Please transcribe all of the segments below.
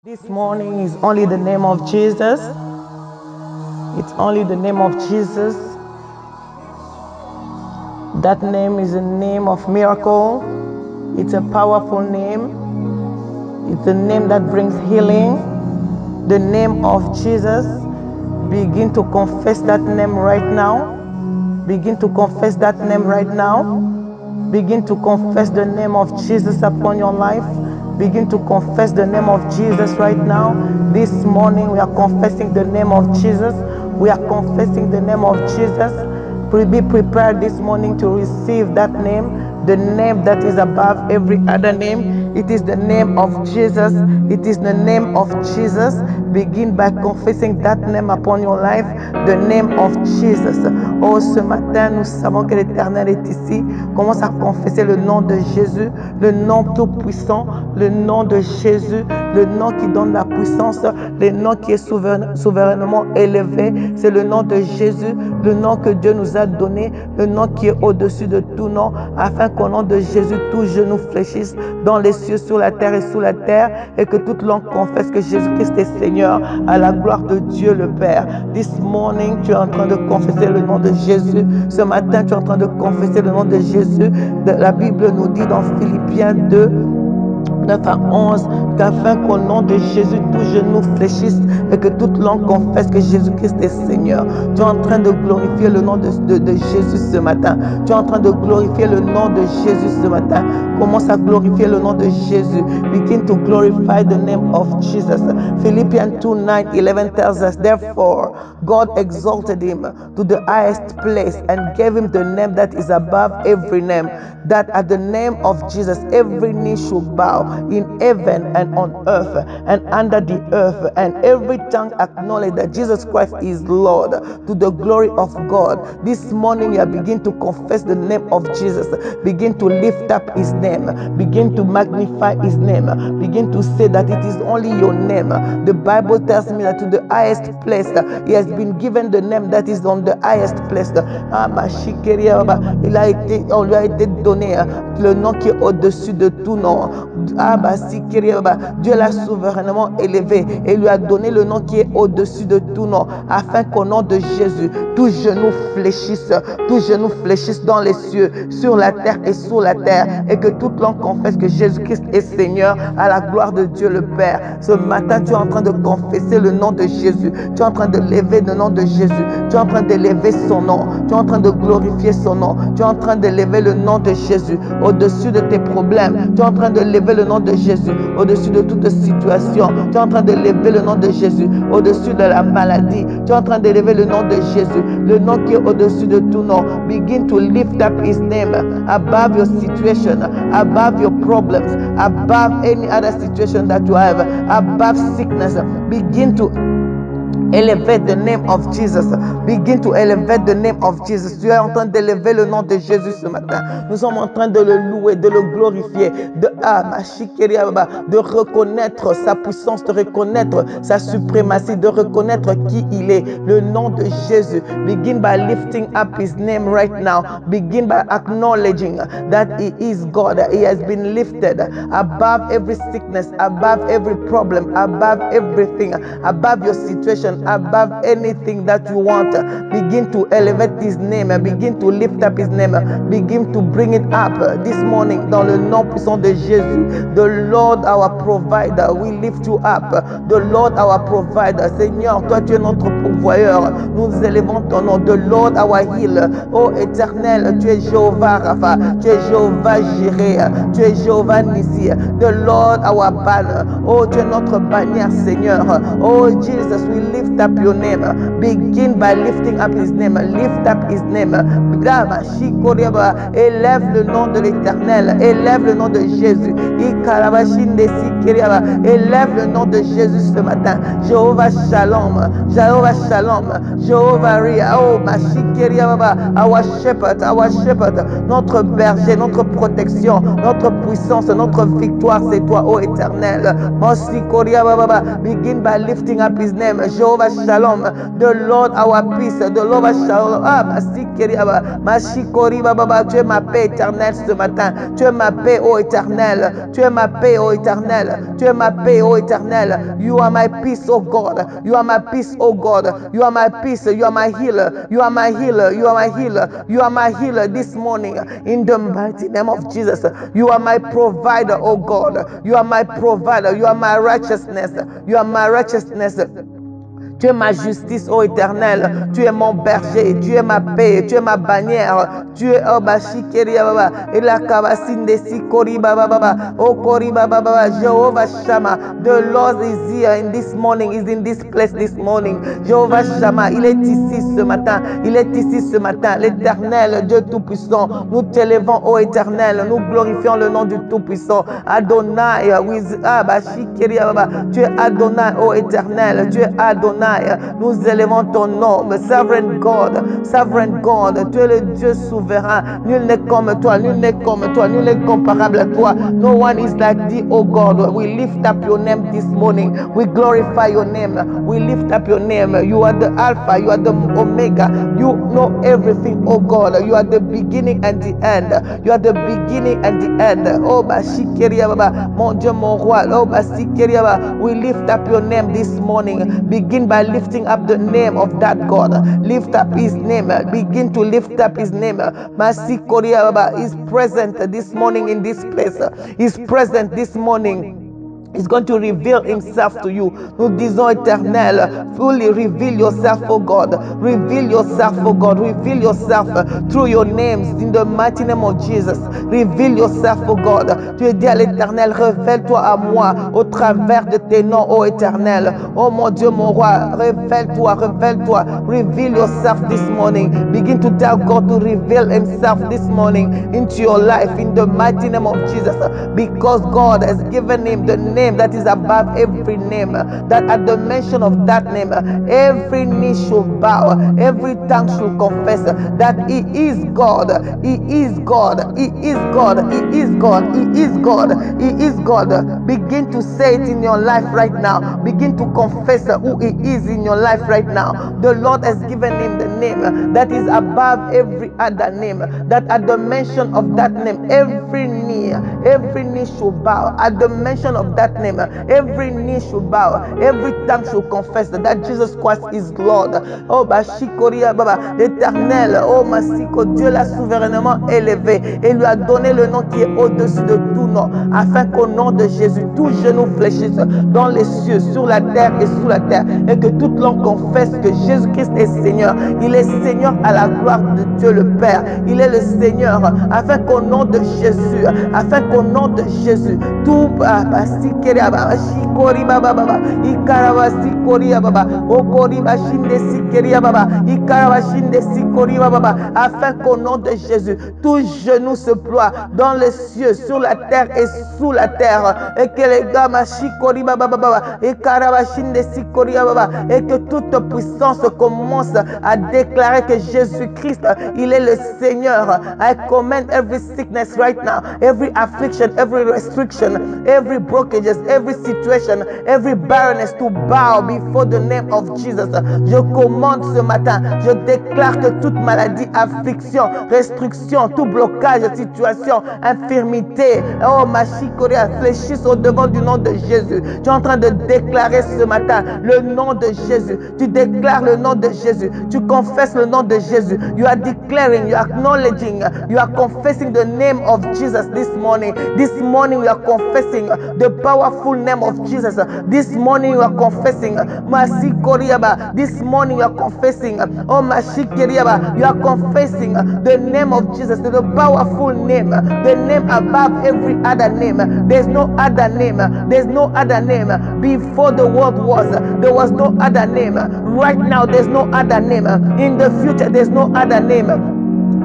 This morning is only the name of Jesus. It's only the name of Jesus. That name is a name of miracle. It's a powerful name. It's a name that brings healing. The name of Jesus. Begin to confess that name right now. Begin to confess that name right now. Begin to confess the name of Jesus upon your life. Begin to confess the name of Jesus right now. This morning we are confessing the name of Jesus. We are confessing the name of Jesus. Be prepared this morning to receive that name, the name that is above every other name. It is the name of Jesus. It is the name of Jesus. Begin by confessing that name upon your life, the name of Jesus. Oh, ce matin, nous savons que l'Éternel est ici. Commence à confesser le nom de Jésus, le nom tout-puissant, le nom de Jésus, le nom qui donne la puissance, le nom qui est souverainement élevé. C'est le nom de Jésus, le nom que Dieu nous a donné, le nom qui est au-dessus de tout nom, afin qu'au nom de Jésus, tout genou fléchisse dans les cieux, sur la terre et sous la terre, et que toute langue confesse que Jésus-Christ est Seigneur, à la gloire de Dieu le Père. This morning, tu es en train de confesser le nom de Jésus. Ce matin, tu es en train de confesser le nom de Jésus. La Bible nous dit dans Philippiens 2, 9 à 11, qu'afin qu'au nom de Jésus, tout genou fléchisse et que toute langue confesse que Jésus-Christ est Seigneur. Tu es en train de glorifier le nom de Jésus ce matin. Tu es en train de glorifier le nom de Jésus ce matin. Commence à glorifier le nom de Jésus. Begin to glorify the name of Jesus. Philippians 2, 9, 11 tells us, therefore, God exalted him to the highest place and gave him the name that is above every name, that at the name of Jesus every knee should bow in heaven and on earth and under the earth, and every tongue acknowledge that Jesus Christ is Lord, to the glory of God. This morning you are begin to confess the name of Jesus. Begin to lift up his name. Begin to magnify his name. Begin to say that it is only your name. The Bible tells me that to the highest place he has been given the name that is on the highest place. On lui a été donné le nom qui est au-dessus de tout nom. Dieu l'a souverainement élevé et lui a donné le nom qui est au-dessus de tout nom, afin qu'au nom de Jésus, tout genou fléchisse dans les cieux, sur la terre et sous la terre, et que toute langue confesse que Jésus-Christ est Seigneur, à la gloire de Dieu le Père. Ce matin, tu es en train de confesser le nom de Jésus. Tu es en train de lever le nom de Jésus. Tu es en train d'élever son nom. Tu es en train de glorifier son nom. Tu es en train d'élever le nom de Jésus au-dessus de tes problèmes. Tu es en train de lever le nom de Jésus au-dessus de toute situation. Tu es en train de lever le nom de Jésus au-dessus de la maladie. Tu es en train d'élever le nom de Jésus, le nom qui est au-dessus de tout nom. Begin to lift up his name above your situation, above your problems, above any other situation that you have, above sickness. Begin to elevate the name of Jesus. Begin to elevate the name of Jesus. Tu es en train d'élever le nom de Jésus ce matin. Nous sommes en train de le louer, de le glorifier, de reconnaître sa puissance, de reconnaître sa suprématie, de reconnaître qui il est. Le nom de Jésus. Begin by lifting up his name right now. Begin by acknowledging that he is God. He has been lifted above every sickness, above every problem, above everything, above your situation, above anything that you want. Begin to elevate his name. Begin to lift up his name. Begin to bring it up this morning dans le nom puissant de Jésus. The Lord our provider, we lift you up. The Lord our provider. Seigneur, toi tu es notre pourvoyeur. Nous élevons ton nom. The Lord our healer. Oh éternel, tu es Jéhovah Rapha. Tu es Jéhovah Jireh. Tu es Jéhovah Nissi. The Lord our banner. Oh, tu es notre bannière, Seigneur. Oh Jesus, we lift up your name. Begin by lifting up his name. Lift up his name. Élève le nom de l'Éternel. Élève le nom de Jésus. Élève le nom de Jésus ce matin. Jéhovah Shalom. Jéhovah Shalom. Jéhovah Ria. Oh, our shepherd. Our shepherd. Notre berger, notre protection, notre puissance, notre victoire, c'est toi, oh Éternel. Begin by lifting up his name. Jéhovah Jehovah Shalom, the Lord our peace, the Lord our Shalom. Tu es ma paix éternelle ce matin. Tu es ma paix, ô éternel. Tu es ma paix, ô éternel. Tu es ma paix, ô éternel. You are my peace, oh God. You are my peace, oh God. You are my peace. You are my healer. You are my healer. You are my healer. You are my healer this morning. In the mighty name of Jesus. You are my provider, oh God. You are my provider. You are my righteousness. You are my righteousness. Tu es ma justice, ô éternel. Tu es mon berger. Tu es ma paix. Tu es ma bannière. Tu es Obashikeria Baba. Et la Kabasinde Sikori Baba Baba. O Kori Baba Baba. Jehovah Shammah. The Lord is here in this morning. Is in this place this morning. Jehovah Shammah. Il est ici ce matin. Il est ici ce matin. L'éternel, Dieu Tout-Puissant. Nous t'élevons, ô éternel. Nous glorifions le nom du Tout-Puissant. Adonai. Abashikeria Baba. Tu es Adonai, ô éternel. Tu es Adonai. Nous élevons ton nom, Sovereign God, Sovereign God. Tu es le Dieu souverain. Nul n'est comme toi, nul n'est comme toi, nul n'est comparable à toi. No one is like thee, oh God. We lift up your name this morning. We glorify your name. We lift up your name. You are the Alpha, you are the Omega. You know everything, oh God. You are the beginning and the end. You are the beginning and the end. Oh Bashikeria Baba, mon Dieu, mon roi. Oh Bashikeria Baba. We lift up your name this morning. Begin by lifting up the name of that God. Lift up his name. Begin to lift up his name. Masikoria Baba is present this morning in this place. Is present this morning. He's going to reveal himself to you. Nous disons éternel, fully reveal yourself, oh God. Reveal yourself, oh God. Reveal yourself through your names in the mighty name of Jesus. Reveal yourself, oh God. Tu es dit à l'éternel, révèle-toi à moi au travers de tes noms, oh éternel. Oh mon Dieu, mon roi, révèle-toi, révèle-toi. Reveal yourself this morning. Begin to tell God to reveal himself this morning into your life in the mighty name of Jesus. Because God has given him the name that is above every name, that at the mention of that name, every knee should bow, every tongue should confess that he is God, he is God, he is God, he is God, he is God, he is God. Begin to say it in your life right now. Begin to confess who he is in your life right now. The Lord has given him the name that is above every other name, that at the mention of that name, every knee should bow. At the mention of that name, every knee should bow, every tongue should confess that Jesus Christ is Lord. Oh Bashikoria Baba, l'Éternel, oh Masiko, Dieu l'a souverainement élevé et lui a donné le nom qui est au-dessus de tout nom, afin qu'au nom de Jésus, tout genou fléchisse dans les cieux, sur la terre et sous la terre, et que toute langue confesse que Jésus-Christ est Seigneur. Il est Seigneur à la gloire de Dieu le Père. Il est le Seigneur, afin qu'au nom de Jésus, tout Shikori Baba Baba, Ikarawa Sikori Baba, Okori Bashinde Sikeri Baba, Ikarawa Shinde Sikori Baba, afin qu'au nom de Jésus, tout genou se ploie dans les cieux, sur la terre et sous la terre, et que les gars Shikori Baba Baba, Ikarawa Shinde Sikori Baba, et que toute puissance commence à déclarer que Jésus-Christ, il est le Seigneur. I command every sickness right now, every affliction, every restriction, every blockages, every situation, every barrenness to bow before the name of Jesus. Je commande ce matin, je déclare que toute maladie, affliction, restriction, tout blocage, situation, infirmité, oh ma chikoria, fléchisse au devant du nom de Jésus. Tu es en train de déclarer ce matin le nom de Jésus. Tu déclares le nom de Jésus. Tu confesses le nom de Jésus. You are declaring, you are acknowledging, you are confessing the name of Jesus this morning. This morning you are confessing the powerful name of Jesus. This morning you are confessing Masikoriaba. This morning you are confessing oh Mashikeriaba. You are confessing the name of Jesus, the powerful name, the name above every other name. There's no other name. There's no other name. Before the world was, there was no other name. Right now there's no other name. In the future there's no other name.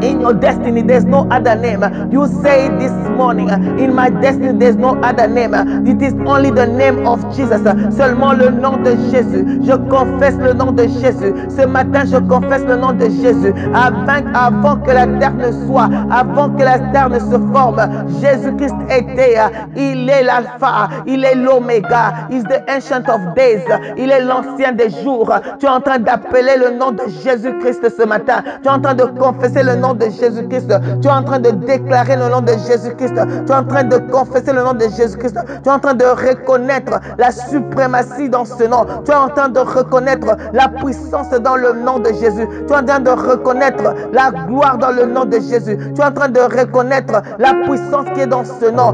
In your destiny, there's no other name. You say it this morning. In my destiny, there's no other name. It is only the name of Jesus. Seulement le nom de Jésus. Je confesse le nom de Jésus. Ce matin, je confesse le nom de Jésus. Avant que la terre ne soit, avant que la terre ne se forme, Jésus-Christ était. Il est l'alpha, il est l'oméga. Il est the ancient of days. Il est l'ancien des jours. Tu es en train d'appeler le nom de Jésus-Christ ce matin. Tu es en train de confesser le nom de Jésus-Christ. Tu es en train de déclarer le nom de Jésus-Christ. Tu es en train de confesser le nom de Jésus-Christ. Tu es en train de reconnaître la suprématie dans ce nom. Tu es en train de reconnaître la puissance dans le nom de Jésus. Tu es en train de reconnaître la gloire dans le nom de Jésus. Tu es en train de reconnaître la puissance qui est dans ce nom.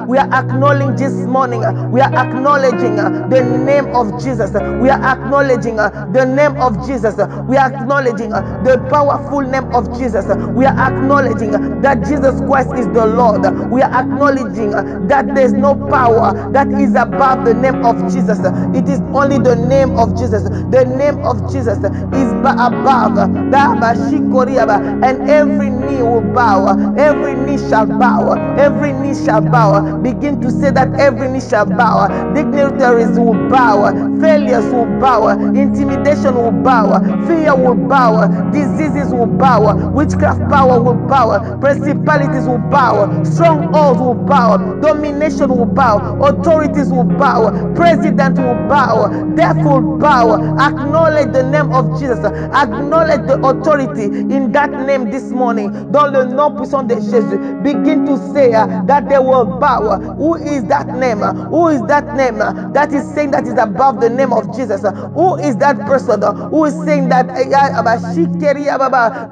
We are acknowledging this morning. We are acknowledging the name of Jesus. We are acknowledging the name of Jesus. We are acknowledging the powerful name of Jesus. We are acknowledging that Jesus Christ is the Lord. We are acknowledging that there is no power that is above the name of Jesus. It is only the name of Jesus. The name of Jesus is above. And every knee will bow. Every knee shall bow. Every knee shall bow. Begin to say that every knee shall bow. Dignitaries will bow. Failures will bow. Intimidation will bow. Fear will bow. Diseases will bow. Witchcraft power will bow. Principalities will bow. Strongholds will bow. Domination will bow. Authorities will bow. President will bow. Death will bow. Acknowledge the name of Jesus. Acknowledge the authority in that name this morning. Dans le nom puissant de Jésus. Begin to say that they will bow. Who is that name? Who is that name that is saying that is above the name of Jesus? Who is that person who is saying that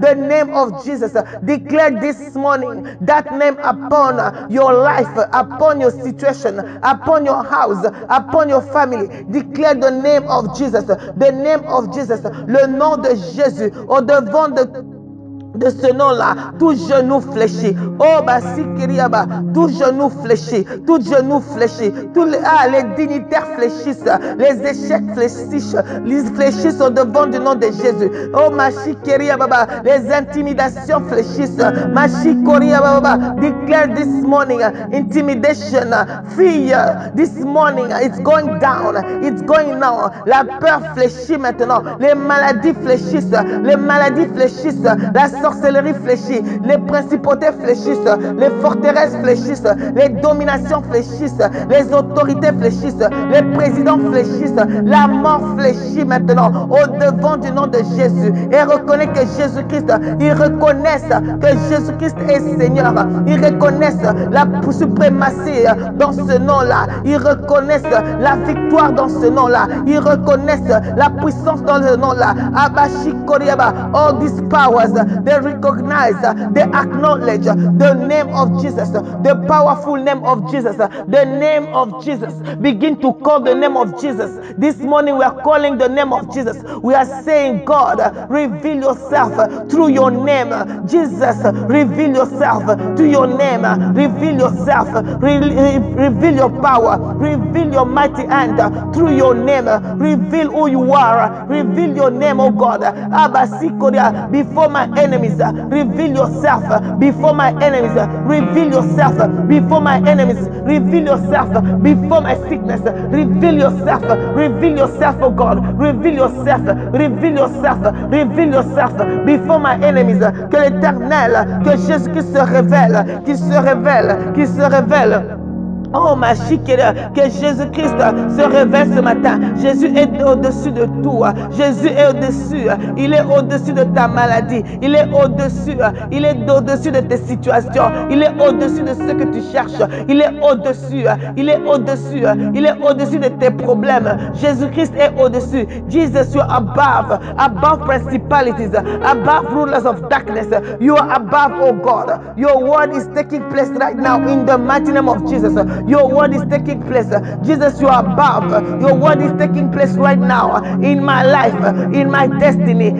the name of Jesus? Declare this morning that name upon your life, upon your situation, upon your house, upon your family. Declare the name of Jesus, the name of Jesus, le nom de Jésus au devant de ce nom-là, tout genou fléchi. Oh, Basikiriaba, tout genou fléchi, tout genou fléchi, les dignitaires fléchissent, les échecs fléchissent au devant du nom de Jésus. Oh, Mashikiriaba, les intimidations fléchissent. Mashikoriaba, declare this morning, intimidation, fear, this morning, it's going down, it's going now. La peur fléchit maintenant, les maladies fléchissent, la sorcellerie fléchit, les principautés fléchissent, les forteresses fléchissent, les dominations fléchissent, les autorités fléchissent, les présidents fléchissent, la mort fléchit maintenant au devant du nom de Jésus et reconnaît que Jésus-Christ, ils reconnaissent que Jésus-Christ est Seigneur, ils reconnaissent la suprématie dans ce nom-là, ils reconnaissent la victoire dans ce nom-là, ils reconnaissent la puissance dans ce nom-là. All these powers, they recognize, they acknowledge the name of Jesus, the powerful name of Jesus, the name of Jesus. Begin to call the name of Jesus. This morning we are calling the name of Jesus. We are saying, God, reveal yourself through your name. Jesus, reveal yourself through your name. Reveal yourself. Reveal your power. Reveal your mighty hand through your name. Reveal who you are. Reveal your name, oh God. Before my enemies, reveal yourself before my enemies, reveal yourself before my enemies, reveal yourself before my sickness, reveal yourself, oh God, reveal yourself before my enemies. Que l'Éternel, que Jésus-Christ se révèle, qu'il se révèle. Oh, ma chiquera, que Jésus-Christ se révèle ce matin. Jésus est au-dessus de tout. Jésus est au-dessus. Il est au-dessus de ta maladie. Il est au-dessus. Il est au-dessus de tes situations. Il est au-dessus de ce que tu cherches. Il est au-dessus. Il est au-dessus. Il est au-dessus de tes problèmes. Jésus-Christ est au-dessus. Jesus, you are above principalities, above rulers of darkness. You are above, oh God. Your word is taking place right now in the mighty name of Jesus. Your word is taking place. Jesus, you are above. Your word is taking place right now in my life, in my destiny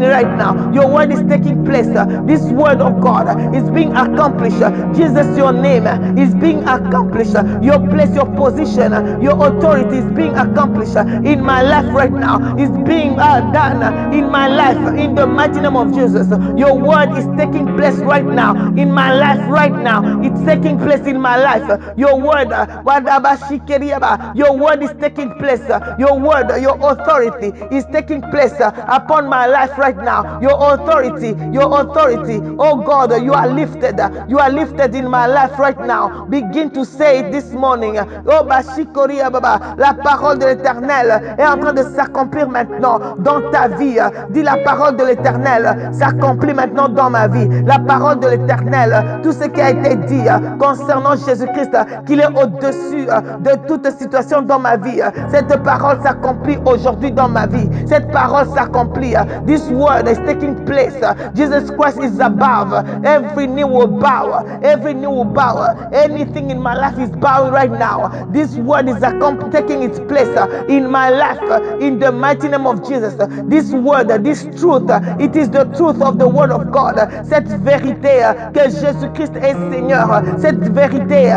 right now. Your word is taking place. This word of God is being accomplished. Jesus, your name is being accomplished. Your place, your position, your authority is being accomplished in my life right now. It's being done in my life in the mighty name of Jesus. Your word is taking place right now in my life right now. It's taking place in my life. Your word, your word is taking place. Your word, your authority is taking place upon my life right now. Your authority, oh God, you are lifted in my life right now. Begin to say it this morning. Oh Bashikoria Baba, la parole de l'Éternel est en train de s'accomplir maintenant dans ta vie. Dis, la parole de l'Éternel s'accomplit maintenant dans ma vie. La parole de l'Éternel, tout ce qui a été dit concernant Jésus-Christ, qu'il est au-dessus de toute situation dans ma vie. Cette parole s'accomplit aujourd'hui dans ma vie. Cette parole s'accomplit. This word is taking place. Jesus Christ is above. Every knee will bow. Every knee will bow. Anything in my life is bowing right now. This word is taking its place in my life in the mighty name of Jesus. This word, this truth, it is the truth of the word of God. Cette vérité que Jésus-Christ est Seigneur. Cette vérité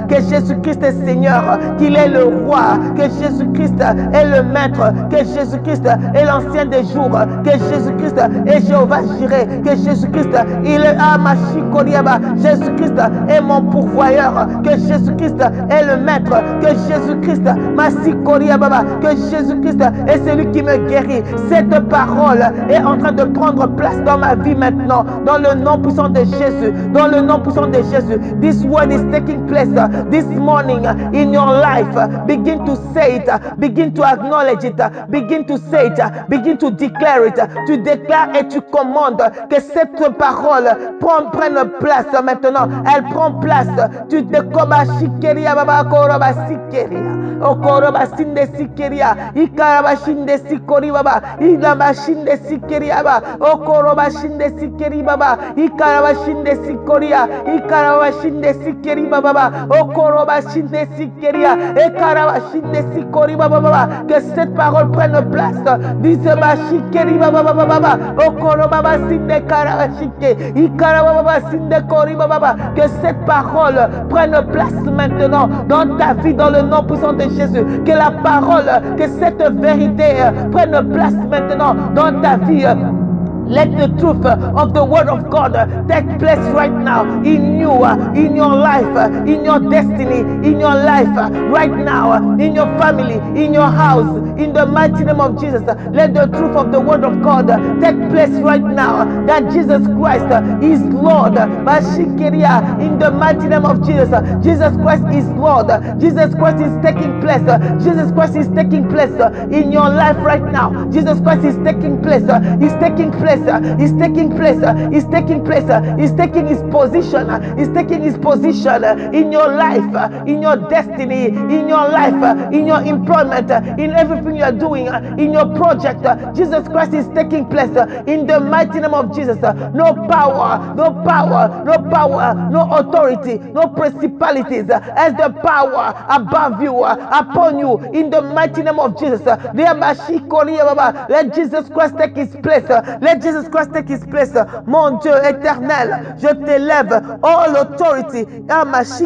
que Jésus-Christ est Seigneur, qu'il est le roi, que Jésus-Christ est le maître, que Jésus-Christ est l'ancien des jours, que Jésus-Christ est Jéhovah Jireh, que Jésus-Christ il est Amashikoriaba, Jésus-Christ est mon pourvoyeur, que Jésus-Christ est le maître, que Jésus-Christ Masikoriaba, que Jésus-Christ est celui qui me guérit. Cette parole est en train de prendre place dans ma vie maintenant, dans le nom puissant de Jésus, dans le nom puissant de Jésus. This word is taking place this morning in your life. Begin to say it, begin to acknowledge it, begin to say it, begin to declare it. Tu déclares et tu commandes que cette parole prenne place maintenant. Elle prend place. Tu te kobashikeria baba korobasikeria. Okoroba sinde sikeria. Ikaraba shinde sikori baba. Ilaba shinde sikeria baba. Okoroba shinde sikeri baba. Ikaraba shinde sikoria. Ikaraba shinde sikeri baba. Okoroba shinde sikeria. Ikaraba shinde sikori baba. Que cette parole prenne place. Diseba shikeri baba baba. Okoroba shinde karaba shike. Ikaraba baba shinde kori baba. Que cette parole prenne place maintenant dans ta vie, dans le nom puissant de Jésus. Que la parole, que cette vérité prenne place maintenant dans ta vie. Let the truth of the word of God take place right now in you, in your life, in your destiny, in your life, right now, in your family, in your house, in the mighty name of Jesus. Let the truth of the word of God take place right now, that Jesus Christ is Lord. In the mighty name of Jesus, Jesus Christ is Lord. Jesus Christ is taking place. Jesus Christ is taking place in your life right now. Jesus Christ is taking place. He's taking place. He's taking place. He's taking place. He's taking his position. He's taking his position in your life, in your destiny, in your life, in your employment, in everything you are doing, in your project. Jesus Christ is taking place in the mighty name of Jesus. No power, no power, no power, no authority, no principalities as the power above you, upon you, in the mighty name of Jesus. Let Jesus Christ take his place. Let Jesus Christ take his place. Mon Dieu éternel, je t'élève. All authority has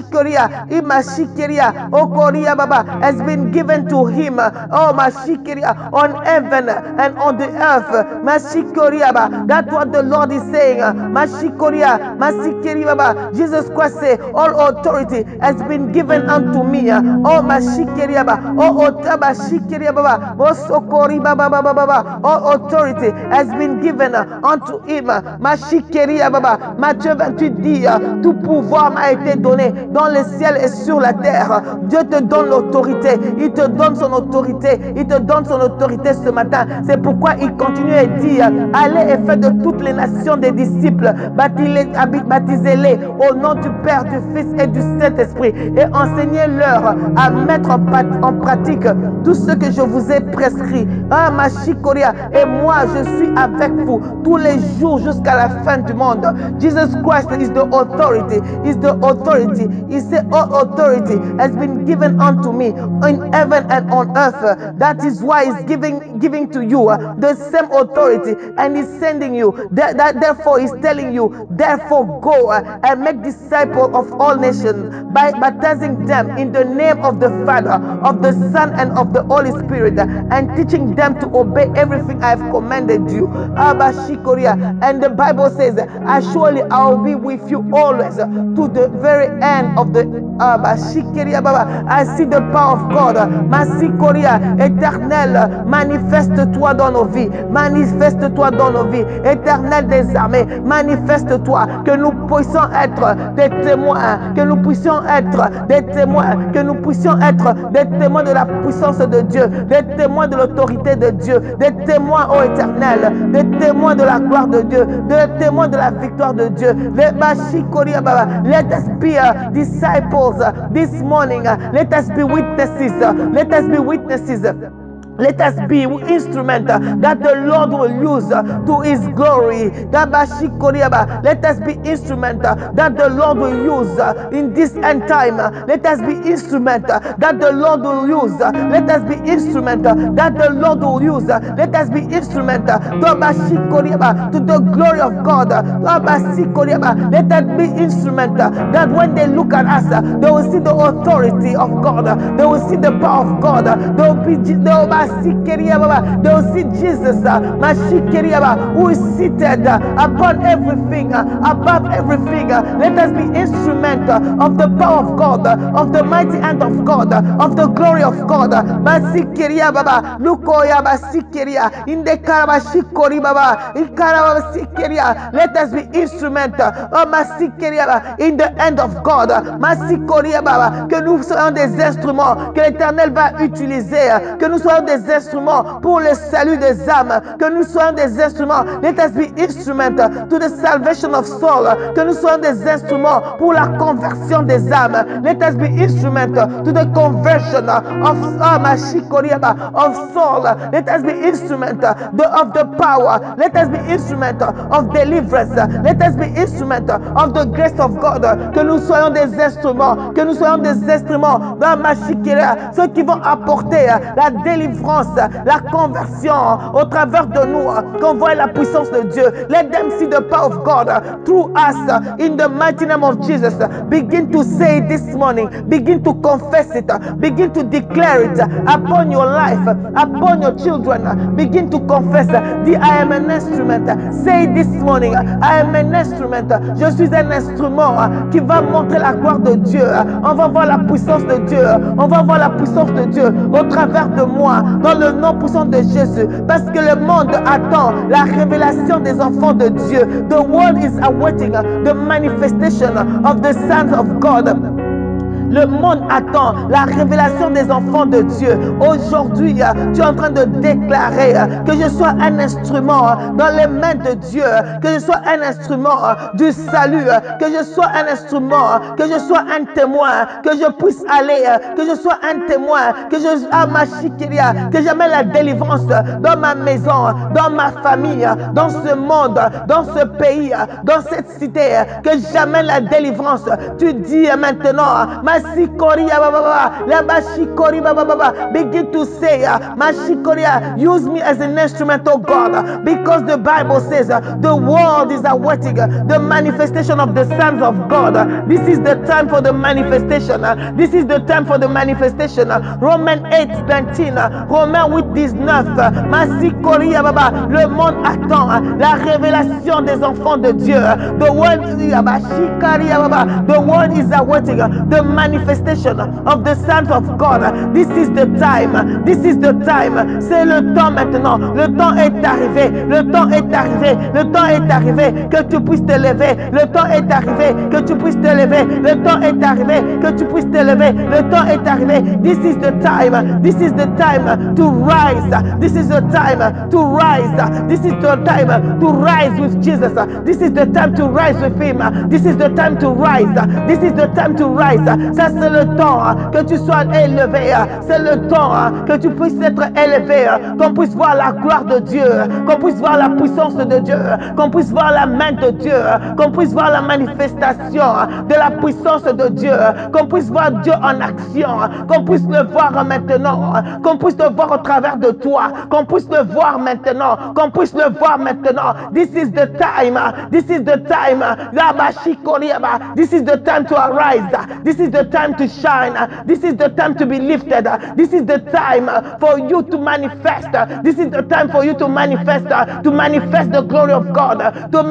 been given to him. Oh, Mashikeria, on heaven and on the earth. Mashikeria, that's what the Lord is saying. Mashikeria, Mashikeria, Jesus Christ said, all authority has been given unto me. Oh, Mashikeria, oh, Otabashikeria, Mosokori, all authority has been given unto him. Mashikeria, Matthieu 28 dit, tout pouvoir m'a été donné dans le ciel et sur la terre. Dieu te donne l'autorité. Il te donne son autorité. Il te donne son autorité ce matin. C'est pourquoi il continue et dit, allez et faites de toutes les nations des disciples. Baptisez-les au nom du Père, du Fils et du Saint-Esprit. Et enseignez-leur à mettre en pratique tout ce que je vous ai prescrit. Ah, Mashikoria, et moi je suis avec vous nous tous les jours jusqu'à la fin du monde. Jesus Christ is the authority. Is the authority. He said, all authority has been given unto me in heaven and on earth. That is why he's giving to you the same authority, and he's sending you. Therefore, he's telling you, therefore go and make disciples of all nations by baptizing them in the name of the Father, of the Son, and of the Holy Spirit, and teaching them to obey everything I have commanded you. And the Bible says, surely I will be with you always to the very end of the I see the power of God. Masikoria, éternel, manifeste-toi dans nos vies. Manifeste-toi dans nos vies. Éternel des armées, manifeste-toi. Que nous puissions être des témoins. Que nous puissions être des témoins. Que nous puissions être des témoins de la puissance de Dieu. Des témoins de l'autorité de Dieu. Des témoins, ô éternel. Des témoins de la gloire de Dieu. Des témoins de la victoire de Dieu. Let us be disciples this morning. Let us be witnesses. Let us be witnesses. Let us be instruments that the Lord will use to His glory. Let us be instruments that the Lord will use in this end time. Let us be instruments that the Lord will use. Let us be instruments that the Lord will use. Let us be instruments to the glory of God. Let us be instruments that when they look at us, they will see the authority of God. They will see the power of God. They will see Jesus, who is seated upon everything, above everything. Let us be instruments of the power of God, of the mighty hand of God, of the glory of God. Let us be instruments in the hand of God. Que nous soyons des instruments que l'Éternel va utiliser, que nous soyons des instruments pour le salut des âmes, que nous soyons des instruments. Let us be instruments to the salvation of soul, que nous soyons des instruments pour la conversion des âmes. Let us be instruments to the conversion of soul. Let us be instruments of the power. Let us be instruments of deliverance. Let us be instruments of the grace of God. Que nous soyons des instruments, que nous soyons des instruments dans ma chiqueria, ceux qui vont apporter la délivrance, la conversion au travers de nous, qu'on voit la puissance de Dieu. Let them see the power of God through us in the mighty name of Jesus. Begin to say it this morning. Begin to confess it. Begin to declare it upon your life, upon your children. Begin to confess. I am an instrument. Say it this morning. I am an instrument. Je suis un instrument qui va montrer la gloire de Dieu. On va voir la puissance de Dieu. On va voir la puissance de Dieu au travers de moi, dans le nom puissant de Jésus. Parce que le monde attend la révélation des enfants de Dieu. The world is awaiting the manifestation of the sons of God. Le monde attend la révélation des enfants de Dieu. Aujourd'hui, tu es en train de déclarer que je sois un instrument dans les mains de Dieu, que je sois un instrument du salut, que je sois un instrument, que je sois un témoin, que je puisse aller, que je sois un témoin, que que j'amène la délivrance dans ma maison, dans ma famille, dans ce monde, dans ce pays, dans cette cité, que j'amène la délivrance. Tu dis maintenant, begin to say, use me as an instrument, oh God, because the Bible says the world is awaiting the manifestation of the sons of God. This is the time for the manifestation. This is the time for the manifestation. Romains 8:19, Romains 8:19. Le monde attend la révélation des enfants de Dieu. The world is awaiting the manifestation of the sons of God. This is the time. This is the time. C'est le temps maintenant. Le temps est arrivé. Le temps est arrivé. Le temps est arrivé que tu puisses te lever. Le temps est arrivé que tu puisses te lever. Le temps est arrivé que tu puisses te lever. Le temps est arrivé. This is the time. This is the time to rise. This is the time to rise. This is the time to rise with Jesus. This is the time to rise with Him. This is the time to rise. This is the time to rise. Ça, c'est le temps que tu sois élevé. C'est le temps que tu puisses être élevé. Qu'on puisse voir la gloire de Dieu. Qu'on puisse voir la puissance de Dieu. Qu'on puisse voir la main de Dieu. Qu'on puisse voir la manifestation de la puissance de Dieu. Qu'on puisse voir Dieu en action. Qu'on puisse le voir maintenant. Qu'on puisse le voir au travers de toi. Qu'on puisse le voir maintenant. Qu'on puisse le voir maintenant. This is the time. This is the time. This is the time to arise. This is the time to shine. This is the time to be lifted. This is the time for you to manifest. This is the time for you to manifest the glory of God, to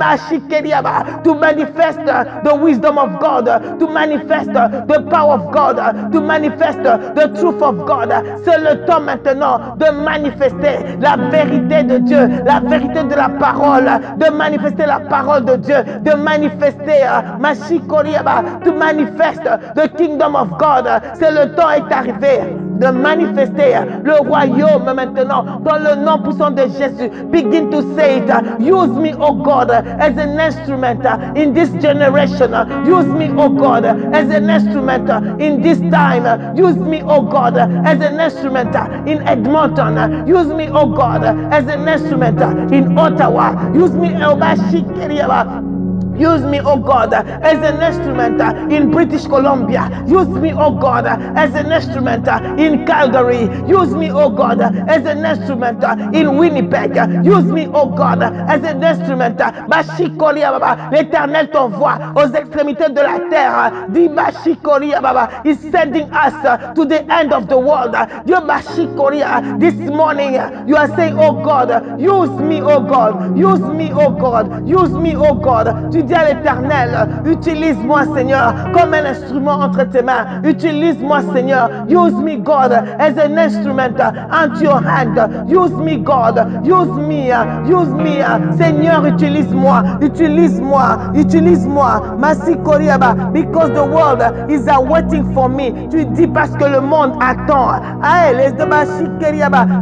manifest the wisdom of God, to manifest the power of God, to manifest the truth of God. C'est le temps maintenant de manifester la vérité de Dieu, la vérité de la parole, de manifester la parole de Dieu, de manifester to manifest the kingdom of God. C'est le temps est arrivé de manifester le royaume maintenant dans le nom puissant de Jésus. Begin to say it. Use me, oh God, as an instrument in this generation. Use me, oh God, as an instrument in this time. Use me, oh God, as an instrument in Edmonton. Use me, oh God, as an instrument in Ottawa. Use me, Use me, oh God, as an instrument in British Columbia. Use me, oh God, as an instrument in Calgary. Use me, oh God, as an instrument in Winnipeg. Use me, oh God, as an instrument. L'Éternel t'envoie aux extrémités de la terre. He's sending us to the end of the world. This morning, you are saying, oh God, use me, oh God, use me, oh God, use me, oh God. Tu dis à l'Éternel, utilise-moi Seigneur comme un instrument entre tes mains. Utilise-moi Seigneur. Use me God as an instrument into your hand. Use me God. Use me. Use me. Seigneur, utilise-moi. Utilise-moi. Utilise-moi. Masikoriaba. Because the world is waiting for me. Tu dis parce que le monde attend.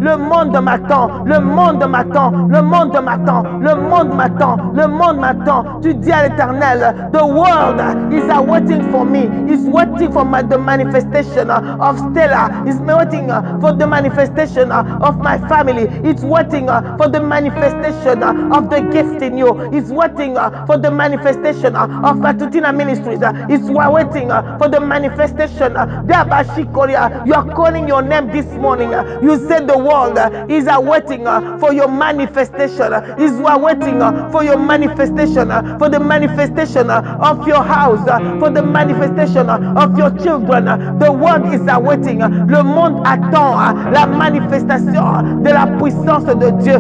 Le monde m'attend. Le monde m'attend. Le monde m'attend. Le monde m'attend. Le monde m'attend. Tu dis à l'Éternel, the world is waiting for me. Is waiting for the manifestation of Stella. Is waiting for the manifestation of my family. It's waiting for the manifestation of the gift in you. It's waiting for the manifestation of Matutina Ministries. It's waiting for the manifestation. You are calling your name this morning. You said the world is waiting for your manifestation. Is waiting for your manifestation. For the manifestation of your house, for the manifestation of your children. The world is awaiting. Le monde attend la manifestation de la puissance de Dieu.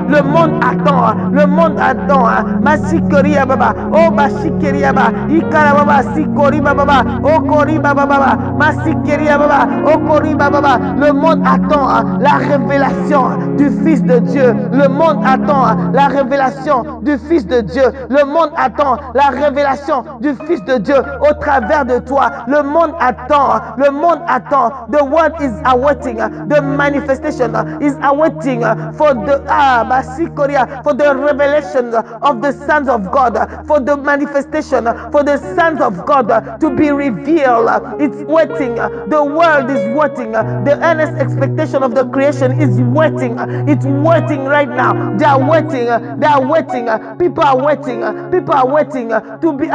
Le monde attend. Le monde attend. Masikeriaba. Oh Bashikeriaba. Ikarababa. Sikoribaba. Oh Koribaba. Masikeriaba. Oh Koribaba. Le monde attend la révélation du Fils de Dieu. Le monde attend la révélation du Fils de Dieu. Le monde attend la révélation du Fils de Dieu au travers de toi. Le monde attend. Le monde attend. The world is awaiting. The manifestation is awaiting for the for the revelation of the sons of God. For the manifestation for the sons of God to be revealed. It's waiting. The world is waiting. The earnest expectation of the creation is waiting. It's waiting right now. They are waiting. They are waiting. People are waiting. People are waiting to be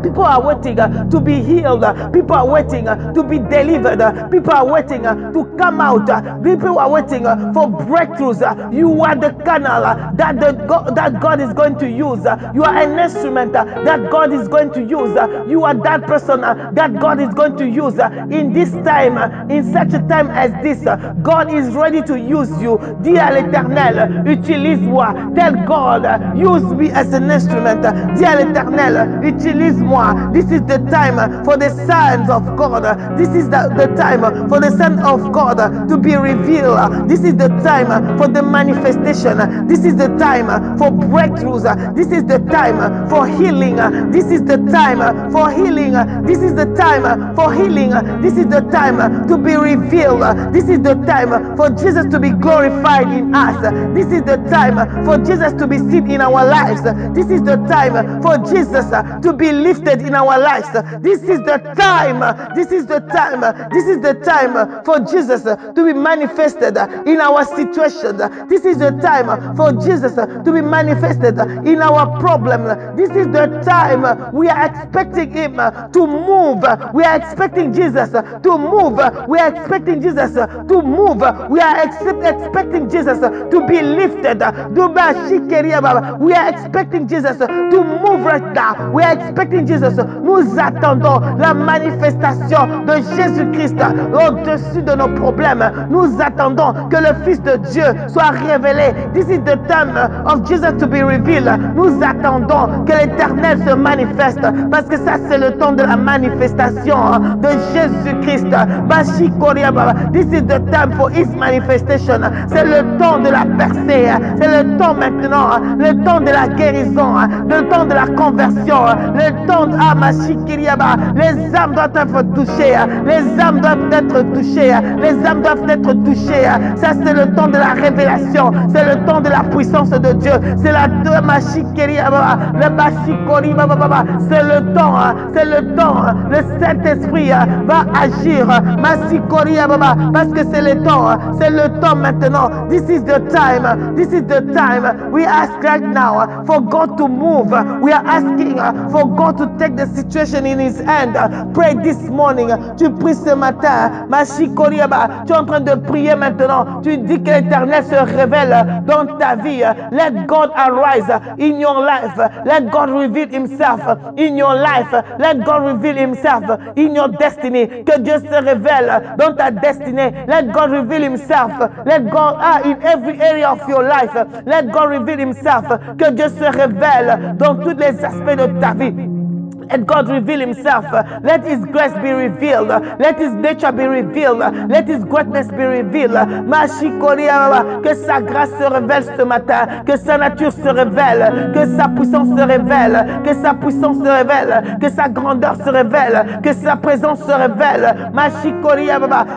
People are waiting to be healed. People are waiting to be delivered. People are waiting to come out. People are waiting for breakthroughs. You are the canal that God is going to use. You are an instrument that God is going to use. You are that person that God is going to use in this time, in such a time as this. God is ready to use you. Dis à l'Éternel, utilise-moi. Tell God, use me as an instrument. Dis à l'Éternel, utilise-moi. This is the time for the sons of God. This is the time for the sons of God to be revealed. This is the time for the manifestation. This is the time for breakthroughs. This is the time for healing. This is the time for healing. This is the time for healing. This is the time to be revealed. This is the time for Jesus to be glorified in us. This is the time for Jesus to be seen in our lives. This is the time for Jesus to be lifted lifted in our lives. This is the time. This is the time. This is the time for Jesus to be manifested in our situations. This is the time for Jesus to be manifested in our problems. This is the time we are expecting Him to move. We are expecting Jesus to move. We are expecting Jesus to move. We are expecting Jesus to be lifted. We are expecting Jesus to move right now. We are expecting Jesus. Nous attendons la manifestation de Jésus-Christ au-dessus de nos problèmes. Nous attendons que le Fils de Dieu soit révélé. This is the time of Jesus to be revealed. Nous attendons que l'Éternel se manifeste parce que ça c'est le temps de la manifestation de Jésus-Christ. This is the time for His manifestation. C'est le temps de la percée. C'est le temps maintenant, le temps de la guérison, le temps de la conversion, le temps de les âmes doivent être touchées. Les âmes doivent être touchées. Les âmes doivent être touchées. Ça c'est le temps de la révélation. C'est le temps de la puissance de Dieu. C'est la c'est le temps. C'est le temps. Le Saint-Esprit va agir. Parce que c'est le temps. C'est le temps maintenant. This is the time. This is the time. We ask right now for God to move. We are asking for God to take the situation in His hand. Pray this morning. Tu pries ce matin. Tu es en train de prier maintenant. Tu dis que l'Éternel se révèle dans ta vie. Let God arise in your life. Let God reveal Himself in your life. Let God reveal Himself in your destiny. Que Dieu se révèle dans ta destinée. Let God reveal Himself. Let God in every area of your life. Let God reveal Himself. Que Dieu se révèle dans tous les aspects de ta vie. Let God reveal Himself. Let His grace be revealed. Let His nature be revealed. Let His greatness be revealed. Que sa grâce se révèle ce matin. Que sa nature se révèle. Que sa puissance se révèle. Que sa puissance se révèle. Que sa grandeur se révèle. Que sa présence se révèle.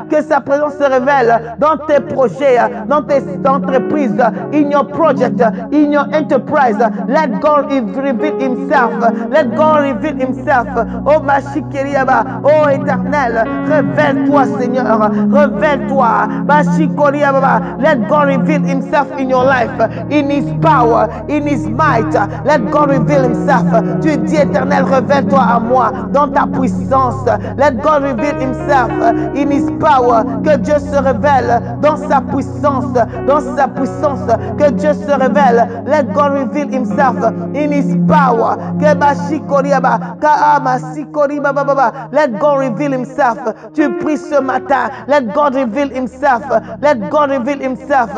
Que sa présence se révèle dans tes projets, dans tes entreprises, in your project, in your enterprise. Let God reveal Himself. Let God reveal Himself. Oh Mashikeriaba, oh Éternel, révèle-toi Seigneur, révèle-toi. Mashikeriaba, let God reveal Himself in your life, in His power, in His might. Let God reveal Himself. Tu dis Éternel, révèle-toi à moi dans ta puissance. Let God reveal Himself in His power. Que Dieu se révèle dans sa puissance, dans sa puissance. Que Dieu se révèle. Let God reveal Himself in His power. Que Mashikeriaba. Let God reveal Himself. Tu pries ce matin. Let God reveal Himself. Let God reveal Himself.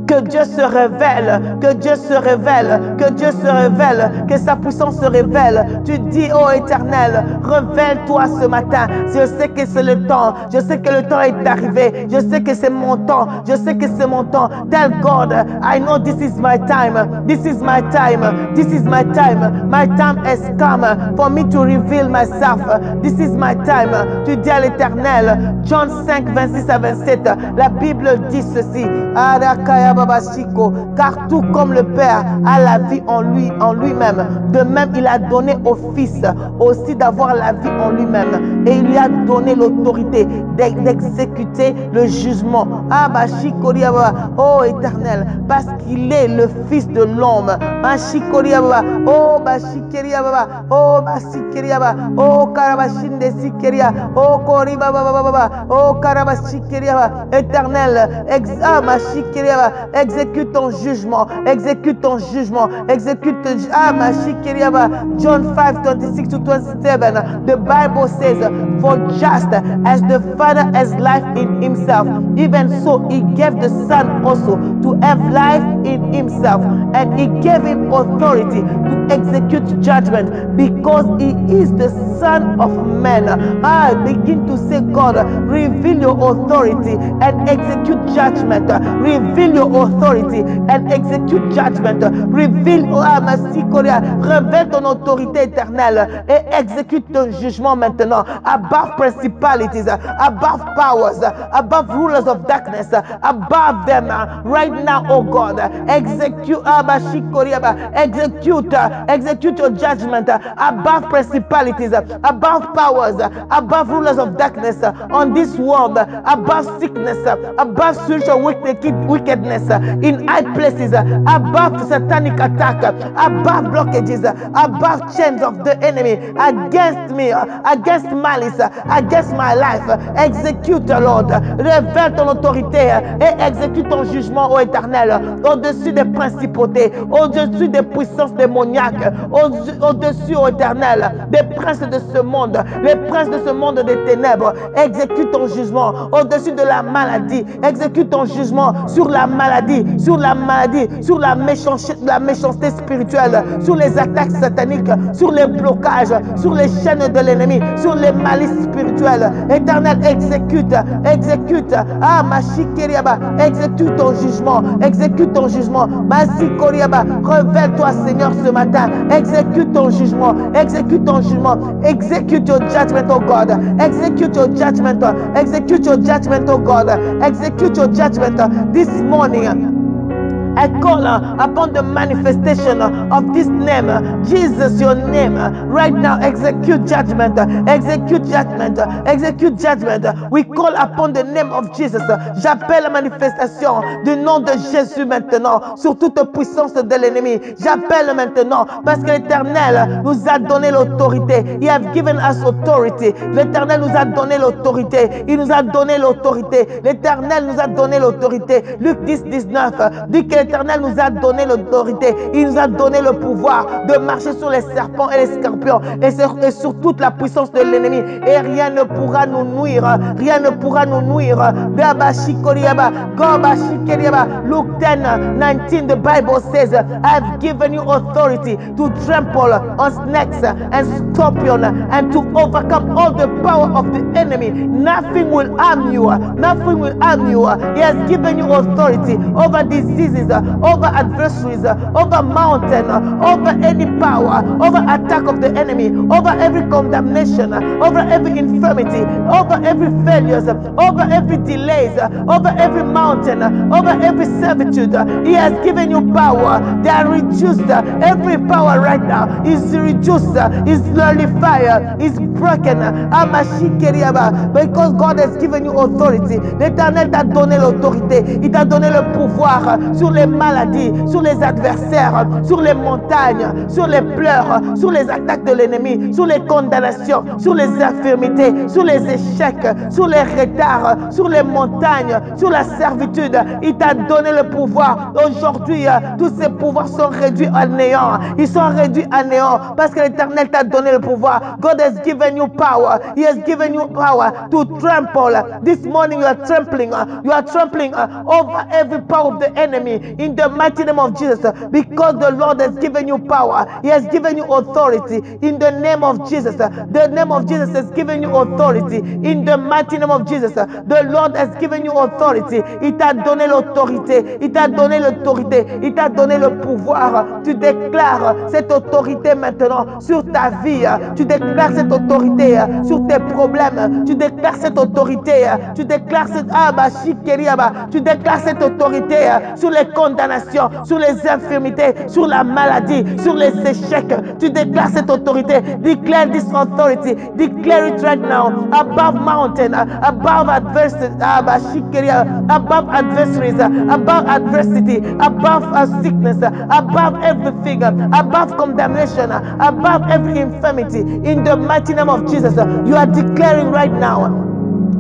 Que Dieu se révèle, que Dieu se révèle, que Dieu se révèle, que sa puissance se révèle. Tu dis, oh Éternel, révèle-toi ce matin. Je sais que c'est le temps, je sais que le temps est arrivé, je sais que c'est mon temps, je sais que c'est mon temps. Tell God, I know this is my time, this is my time, this is my time. My time has come for me to reveal myself. This is my time. Tu dis à l'Éternel, John 5, 26 à 27, la Bible dit ceci, car tout comme le Père a la vie en lui-même, de même il a donné au Fils aussi d'avoir la vie en lui-même, et il lui a donné l'autorité d'exécuter le jugement. Oh Éternel, parce qu'il est le Fils de l'homme. Oh Bashikeriaba, oh Basikeriaba, oh Karabashinde Sikeria, oh Koriba, oh Karabashikeriaba, Éternel, exécute ton jugement, exécute ton jugement, exécute John 5, 26 to 27. The Bible says, for just as the Father has life in Himself, even so He gave the Son also to have life in Himself, and He gave Him authority to execute judgment, because He is the Son of Man. I begin to say, God, reveal your authority and execute judgment. Reveal your authority and execute judgment. Révèle ton autorité éternelle et exécute ton jugement maintenant. Above principalities, above powers, above rulers of darkness, above them right now, oh God. Execute your judgment above principalities, above powers, above rulers of darkness on this world, above sickness, above spiritual wickedness in high places, above satanic attack, above blockages, above chains of the enemy against me, against malice, against my life. Exécute, Lord. Révèle ton autorité et exécute ton jugement, ô Éternel, au-dessus des principautés, au-dessus des puissances démoniaques, au-dessus, ô Éternel, des princes de ce monde, les princes de ce monde des ténèbres. Exécute ton jugement au-dessus de la maladie. Exécute ton jugement sur la maladie, sur la méchanceté spirituelle, sur les attaques sataniques, sur les blocages, sur les chaînes de l'ennemi, sur les malices spirituelles. Éternel, exécute. Ah, Mashikeriaba, exécute ton jugement. Masikoriaba, révèle-toi, Seigneur, ce matin. Exécute ton jugement. Execute your judgment, oh God. Execute your judgment, oh God. Execute your judgment this morning. I call upon the manifestation of this name, Jesus, your name. Right now, execute judgment. We call upon the name of Jesus. J'appelle la manifestation du nom de Jésus maintenant sur toute puissance de l'ennemi. J'appelle maintenant parce que l'Éternel nous a donné l'autorité. He has given us authority. L'Éternel nous a donné l'autorité. Il nous a donné l'autorité. L'Éternel nous a donné l'autorité. Luc 10:19 dit que l'Éternel nous a donné l'autorité. Il nous a donné le pouvoir de marcher sur les serpents et les scorpions et sur toute la puissance de l'ennemi. Et rien ne pourra nous nuire. Luke 10:19, the Bible says, I've given you authority to trample on snakes and scorpions and to overcome all the power of the enemy. Nothing will harm you. He has given you authority over diseases, over adversaries, over mountain, over any power, over attack of the enemy, over every condemnation, over every infirmity, over every failures, over every delays, over every mountain, over every servitude. He has given you power. They are reduced. Every power right now is reduced, is nullified, is broken. Because God has given you authority. L'Éternel t'a donné l'autorité. Il t'a donné le pouvoir sur les maladies, sur les adversaires, sur les montagnes, sur les pleurs, sur les attaques de l'ennemi, sur les condamnations, sur les infirmités, sur les échecs, sur les retards, sur les montagnes, sur la servitude. Il t'a donné le pouvoir. Aujourd'hui, tous ces pouvoirs sont réduits à néant. Ils sont réduits à néant parce que l'Éternel t'a donné le pouvoir. God has given you power. He has given you power to trample. This morning you are trampling over every power of the enemy in the mighty name of Jesus, because the Lord has given you power. He has given you authority in the name of Jesus. The name of Jesus has given you authority in the mighty name of Jesus. The Lord has given you authority. Il t'a donné l'autorité. Il t'a donné l'autorité. Il t'a donné le pouvoir. Tu déclares cette autorité maintenant sur ta vie. Tu déclares cette autorité sur tes problèmes. Tu déclares cette autorité. Tu déclares cette autorité sur les condamnations, sur les infirmités, sur la maladie, sur les échecs. Tu déclares cette autorité. Declare this authority. Declare it right now. Above mountain, above adversity, above adversaries, above adversity, above sickness, above everything, above condemnation, above every infirmity. In the mighty name of Jesus, you are declaring right now.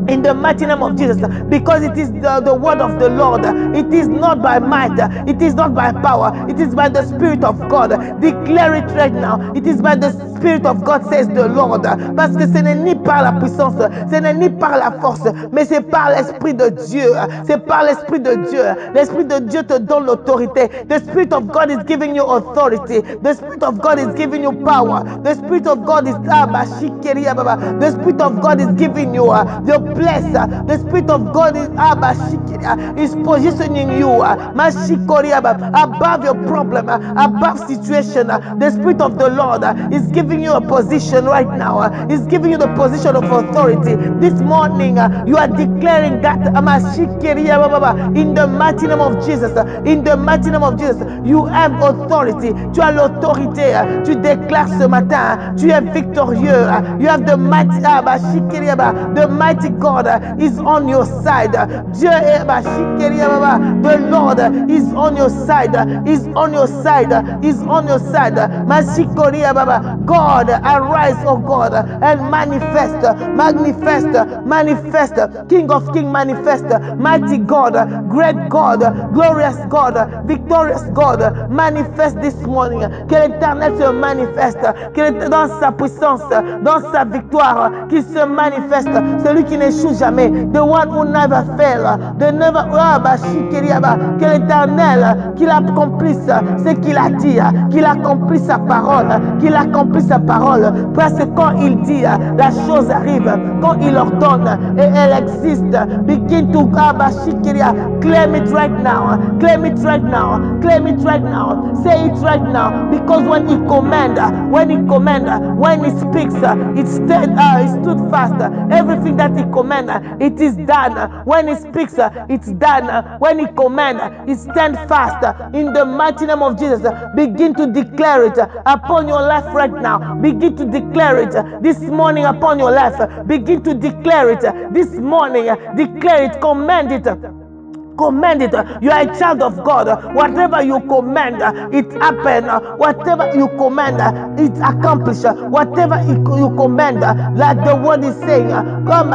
In the mighty name of Jesus, because it is the word of the Lord. It is not by might, it is not by power, it is by the Spirit of God. Declare it right now. It is by the Spirit of God says the Lord. Parce que ce n'est ni par la puissance, ce n'est ni par la force, mais c'est par l'Esprit de Dieu. C'est par l'Esprit de Dieu. L'Esprit de Dieu te donne l'autorité. The Spirit of God is giving you authority. The Spirit of God is giving you power. The Spirit of God is the Spirit of God is giving you the place. The Spirit of God is positioning you above your problem, above situation. The Spirit of the Lord is giving you a position right now. Is giving you the position of authority. This morning you are declaring that in the mighty name of Jesus. In the mighty name of Jesus, you have authority. Tu as l'autorité. Tu déclares ce matin, tu es victorieux. You have the mighty God is on your side. Dieu est the Lord is on your side. Is on your side. Is on your side. God, arise, oh God, and manifest. King of Kings, manifest. Mighty God, great God, glorious God, victorious God, manifeste this morning. Que l'Éternel se manifeste, que dans sa puissance, dans sa victoire, qu'il se manifeste. Celui qui n'échoue jamais, the one who never fail, the never, que l'Éternel, qu'il accomplisse ce qu'il a dit, qu'il accomplisse sa parole, qu'il accomplisse sa parole. Parce que quand il dit, la chose arrive, quand il ordonne et elle existe. Begin to claim it right now, claim it right now, claim it right now, say it right now. Because when he command, when he speaks, it stood fast. Everything that he command, it is done. When he speaks, it's done. When he command, it stands fast. In the mighty name of Jesus, begin to declare it upon your life right now. Begin to declare it this morning upon your life. Begin to declare it this morning. Declare it, command it. Command it. You are a child of God. Whatever you command, it happens. Whatever you command, it accomplishes. Whatever you command, like the word is saying, comme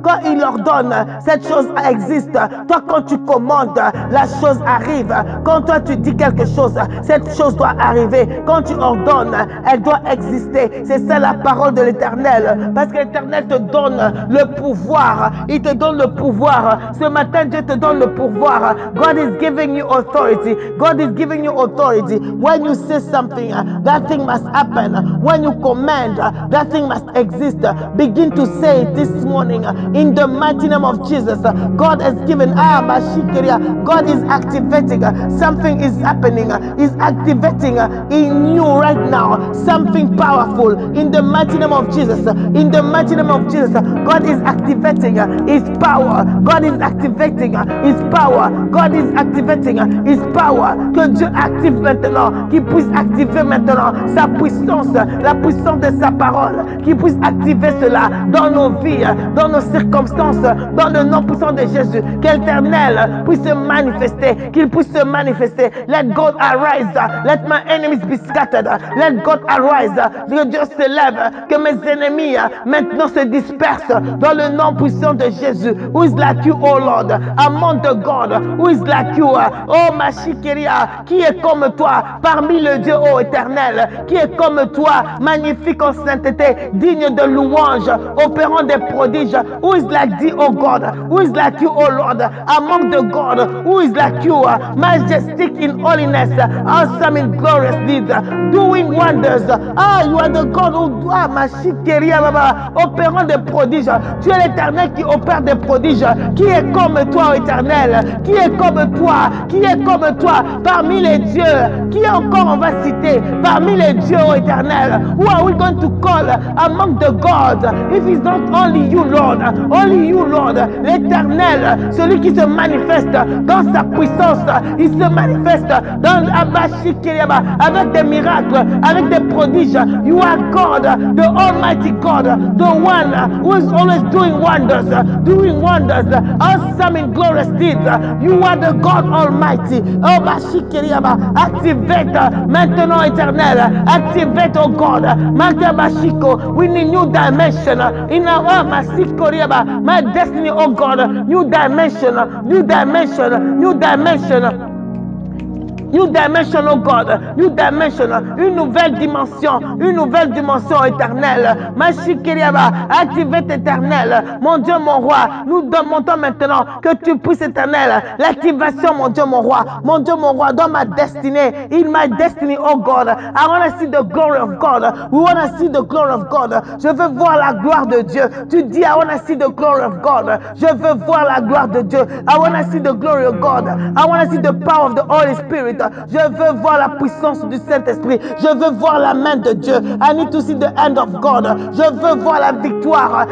quand il ordonne, cette chose existe. Toi, quand tu commandes, la chose arrive. Quand toi, tu dis quelque chose, cette chose doit arriver. Quand tu ordonnes, elle doit exister. C'est ça la parole de l'Éternel. Parce que l'Éternel te donne le pouvoir. Il te donne le pouvoir. Ce matin, Dieu te donne le pouvoir. God is giving you authority. God is giving you authority. When you say something, that thing must happen. When you command, that thing must exist. Begin to say it this morning in the mighty name of Jesus. God has given God is activating. Something is happening. Is activating in you right now. Something powerful in the mighty name of Jesus. In the mighty name of Jesus, God is activating His power. God is activating His power. God is activating His power. Que Dieu active maintenant, qu'il puisse activer maintenant sa puissance, la puissance de sa parole, qu'il puisse activer cela dans nos vies, dans nos circonstances, dans le nom puissant de Jésus. Que l'Éternel puisse se manifester, qu'il puisse se manifester. Let God arise, let my enemies be scattered. Let God arise, que Dieu se lève, que mes ennemis maintenant se dispersent dans le nom puissant de Jésus. Who is like you, oh Lord, among the God, who is like you, oh Machikeria, qui est comme toi parmi le Dieu, oh éternel, qui est comme toi, magnifique en sainteté, digne de louange, opérant des prodiges. Who is like thee, oh God, who is like you, oh Lord, among the God, who is like you, majestic in holiness, awesome in glorious deeds, doing wonders. You are the God who doit, Machikeria, opérant des prodiges. Tu es l'éternel qui opère des prodiges. Qui est comme toi, oh éternel? Qui est comme toi? Qui est comme toi parmi les dieux? Qui encore on va citer parmi les dieux, oh éternel? Who are we going to call among the gods if it's not only you, Lord? Only you, Lord. L'éternel, celui qui se manifeste dans sa puissance, il se manifeste dans Abashikiriaba avec des miracles, avec des prodiges. You are God, the Almighty God, the one who is always doing wonders, awesome in glorious deeds. You are the God Almighty. Oh, Bashikiriaba, activate maintenant, éternel. Activate, oh God. Bashiko, we need new dimension in our Masikoriaba, my destiny, oh God. New dimension, new dimension, new dimension. New dimension, oh God. New dimension. Une nouvelle dimension éternelle. Machikiriaba, activette éternelle. Mon Dieu, mon roi, nous demandons maintenant que tu puisses éternel. L'activation, mon Dieu, mon roi. Mon Dieu, mon roi, dans ma destinée. In my destiny, oh God. I want to see the glory of God. We want to see the glory of God. Je veux voir la gloire de Dieu. Tu dis, I want to see the glory of God. Je veux voir la gloire de Dieu. I want to see the glory of God. I want to see the power of the Holy Spirit. Je veux voir la puissance du Saint-Esprit. Je veux voir la main de Dieu. I need to see the hand of God. Je veux voir la victoire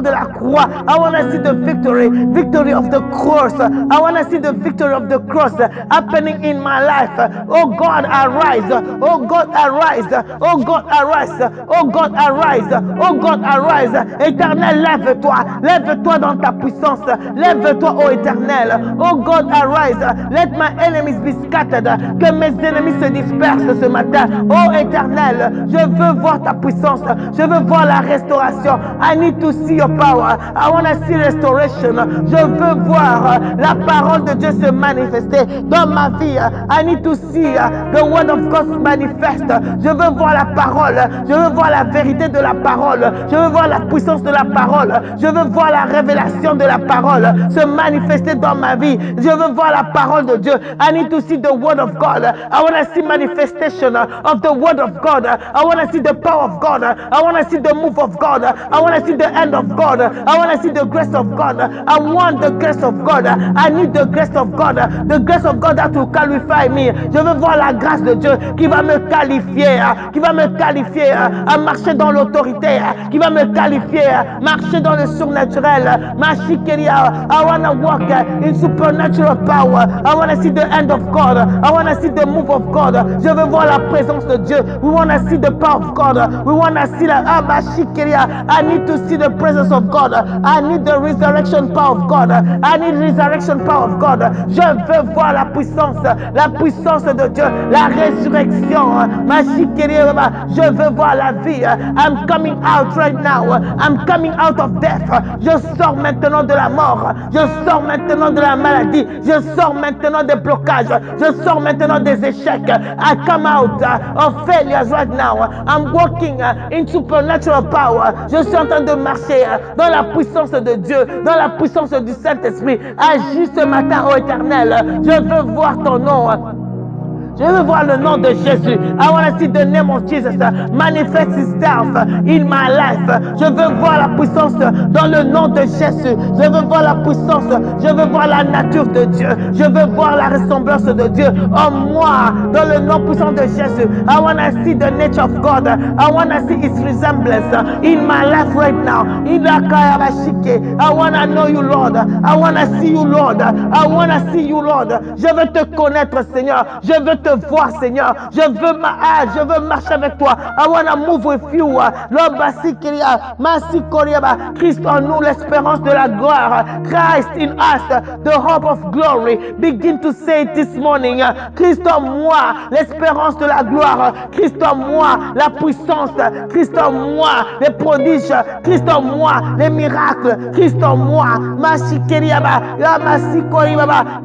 de la croix. I want to see the victory of the cross. I want to see the victory of the cross happening in my life. Oh God, arise. Oh God, arise. Oh God, arise. Oh God, arise. Oh God, arise. Éternel, lève-toi dans ta puissance. Lève-toi, ô Éternel. Oh God, arise. Let my enemies be scattered. Que mes ennemis se dispersent ce matin. Oh Éternel, je veux voir ta puissance. Je veux voir la restauration. I need to see your power. I want to see restoration. Je veux voir la parole de Dieu se manifester dans ma vie. I need to see the word of God manifest. Je veux voir la parole. Je veux voir la vérité de la parole. Je veux voir la puissance de la parole. Je veux voir la révélation de la parole se manifester dans ma vie. Je veux voir la parole de Dieu. I need to see the word of God. I want to see manifestation of the word of God. I want to see the power of God. I want to see the move of God. I want to see the end of God. I want to see the grace of God. I want the grace of God. I need the grace of God. The grace of God that will qualify me. Je veux voir la grâce de Dieu qui va me qualifier, à marcher dans l'autorité, qui va me qualifier, marcher dans le surnaturel. I want to walk in supernatural power. I want to see the end of God. I want to see the move of God. Je veux voir la présence de Dieu. We want to see the power of God. We want to see the I need to see the presence of God. I need the resurrection power of God. I need resurrection power of God. Je veux voir la puissance de Dieu, la résurrection. Je veux voir la vie. I'm coming out right now. I'm coming out of death. Je sors maintenant de la mort. Je sors maintenant de la maladie. Je sors maintenant des blocages. Je sors maintenant des échecs. I come out of failures right now. I'm walking in supernatural power. Je suis en train de marcher dans la puissance de Dieu, dans la puissance du Saint-Esprit. Agis ce matin, ô Éternel. Je veux voir ton nom. Je veux voir le nom de Jésus. I want to see the name of Jesus manifest itself in my life. Je veux voir la puissance dans le nom de Jésus. Je veux voir la puissance. Je veux voir la nature de Dieu. Je veux voir la ressemblance de Dieu en moi, dans le nom puissant de Jésus. I want to see the nature of God. I want to see His resemblance in my life right now. I want to know you, Lord. I want to see you, Lord. I want to see you, Lord. Je veux te connaître, Seigneur. Je veux te voir, Seigneur. Je veux marcher avec toi. I want to move with you. Christ en nous, l'espérance de la gloire. Christ in us, the hope of glory. Begin to say it this morning. Christ en moi, l'espérance de la gloire. Christ en moi, la puissance. Christ en moi, les prodiges. Christ en moi, les miracles. Christ en moi.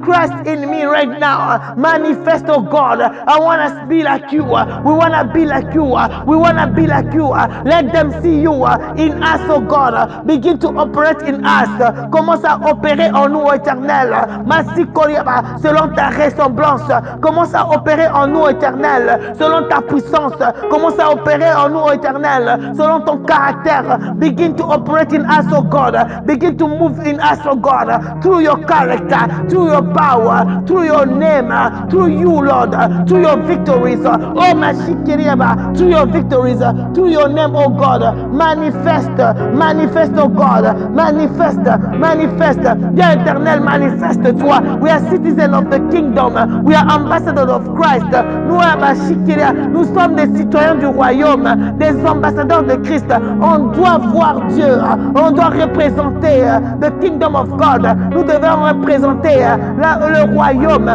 Christ in me right now. Manifest, oh God. I want to be like you. We want to be like you. We want to be like you. Let them see you in us, oh God. Begin to operate in us. Commence à opérer en nous, Éternel. Selon ta ressemblance. Commence à opérer en nous, Éternel. Selon ta puissance. Commence à opérer en nous, Éternel. Selon ton caractère. Begin to operate in us, oh God. Begin to move in us, oh God. Through your character, through your power, through your name, through you, Lord, through your victories. Oh, Mashikiriaba, through your victories, through your name, oh God. Manifest, oh God. Manifest. Dieu éternel, manifeste-toi. We are citizens of the kingdom. We are ambassadors of Christ. Nous sommes des citoyens du royaume, des ambassadeurs de Christ. On doit voir Dieu. On doit représenter the kingdom of God. Nous devons représenter le royaume.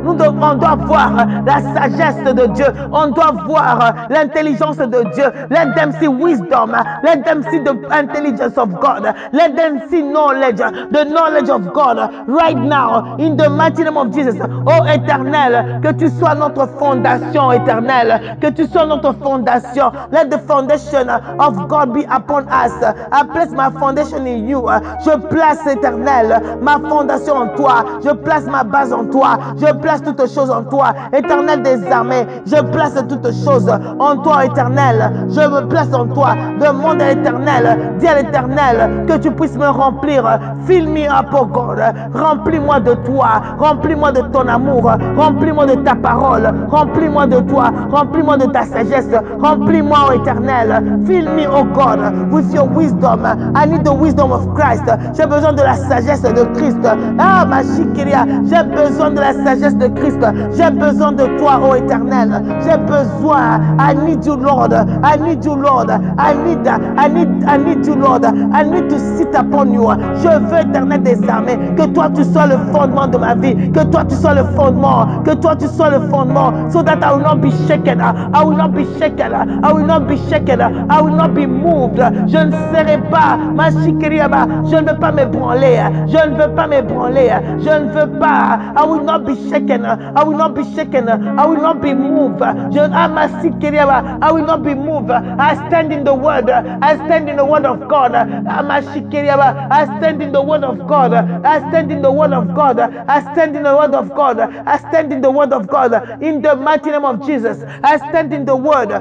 on doit voir la sagesse de Dieu. On doit voir l'intelligence de Dieu. Let them see wisdom. Let them see the intelligence of God. Let them see knowledge, the knowledge of God right now in the mighty name of Jesus. Oh Éternel, que tu sois notre fondation éternelle, que tu sois notre fondation. Let the foundation of God be upon us. I place my foundation in you. Je place Éternel ma fondation en toi. Je place ma base en toi. Je place toutes choses en toi. Éternel des armées, je place toutes choses en toi Éternel. Je me place en toi. Demande à l'Éternel, dis à l'Éternel que tu puisses me remplir. Fill me up, oh God. Remplis-moi de toi. Remplis-moi de ton amour. Remplis-moi de ta parole. Remplis-moi de toi. Remplis-moi de ta sagesse. Remplis-moi, oh Éternel. Fill me, oh God, with your wisdom. I need the wisdom of Christ. J'ai besoin de la sagesse de Christ. Ah, ma chiquiria. J'ai besoin de la sagesse de Christ. J'ai besoin de toi, oh Éternel. J'ai besoin. I need you, Lord. I need you, Lord. I need you, Lord. I need to sit upon you. Je veux, Éternel des armées, que toi tu sois le fondement de ma vie, que toi tu sois le fondement, que toi tu sois le fondement, so that I will not be shaken, I will not be shaken, I will not be shaken, I will not be moved. Je ne serai pas, ma chikiriaba, je ne veux pas m'ébranler, je ne veux pas m'ébranler, je ne veux pas, I will not be shaken, I will not be shaken, I will not be moved. Ma chikiriaba, I will not be moved. I stand in the word, I stand in the word of God. Ma chikiriaba, I stand in the word of God. I stand in the word of God. I stand in the word of God. I stand in the word of God. In the mighty name of Jesus, I stand in the word.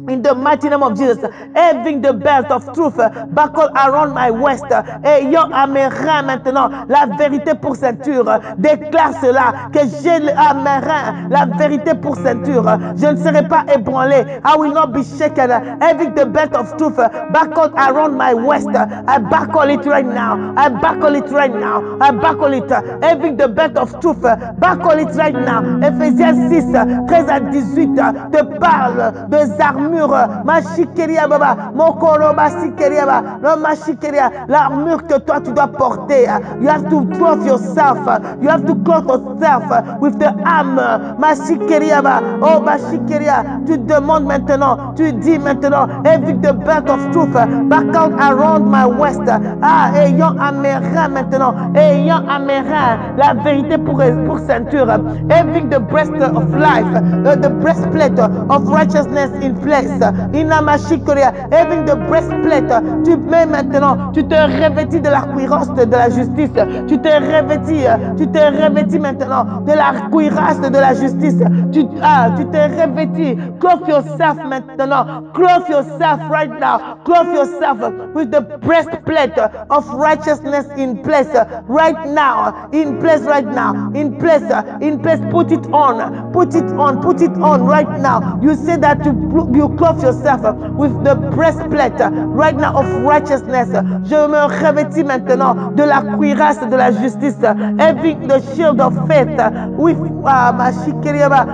In the mighty name of Jesus, having the belt of truth buckled around my waist, ayant à mes reins maintenant la vérité pour ceinture. Déclare cela, que j'ai à mes reins la vérité pour ceinture. Je ne serai pas ébranlé. I will not be shaken. Having the belt of truth buckled around my waist. I buckle it right now. I buckle it right now. I buckle it. Having the belt of truth, buckle it right now. Ephésiens 6, 13 à 18 te parle des armures. Machikeria baba, mokoro basikeria ba, no machikeria, l'armure que toi tu dois porter. You have to clothe yourself. You have to clothe yourself with the armor. Machikeria ba, oh machikeria, tu demandes maintenant, tu dis maintenant, having the belt of truth, buckled around my waist. Ah, ayant à mes reins maintenant, ayant à mes reins la vérité pour ceinture. Having the breast of life, the breastplate of righteousness in place. Inamashikoria, having the breastplate, tu mets maintenant, tu te revêtis de la cuirasse de la justice, tu te revêtis maintenant de la cuirasse de la justice, tu te revêtis, clothe yourself maintenant, clothe yourself right now, clothe yourself with the breastplate of righteousness in place, right now, in place right now, in place, put it on right now. You say that you clothe yourself with the breastplate right now of righteousness. Je me revêtis maintenant de la cuirasse de la justice, having the shield of faith, with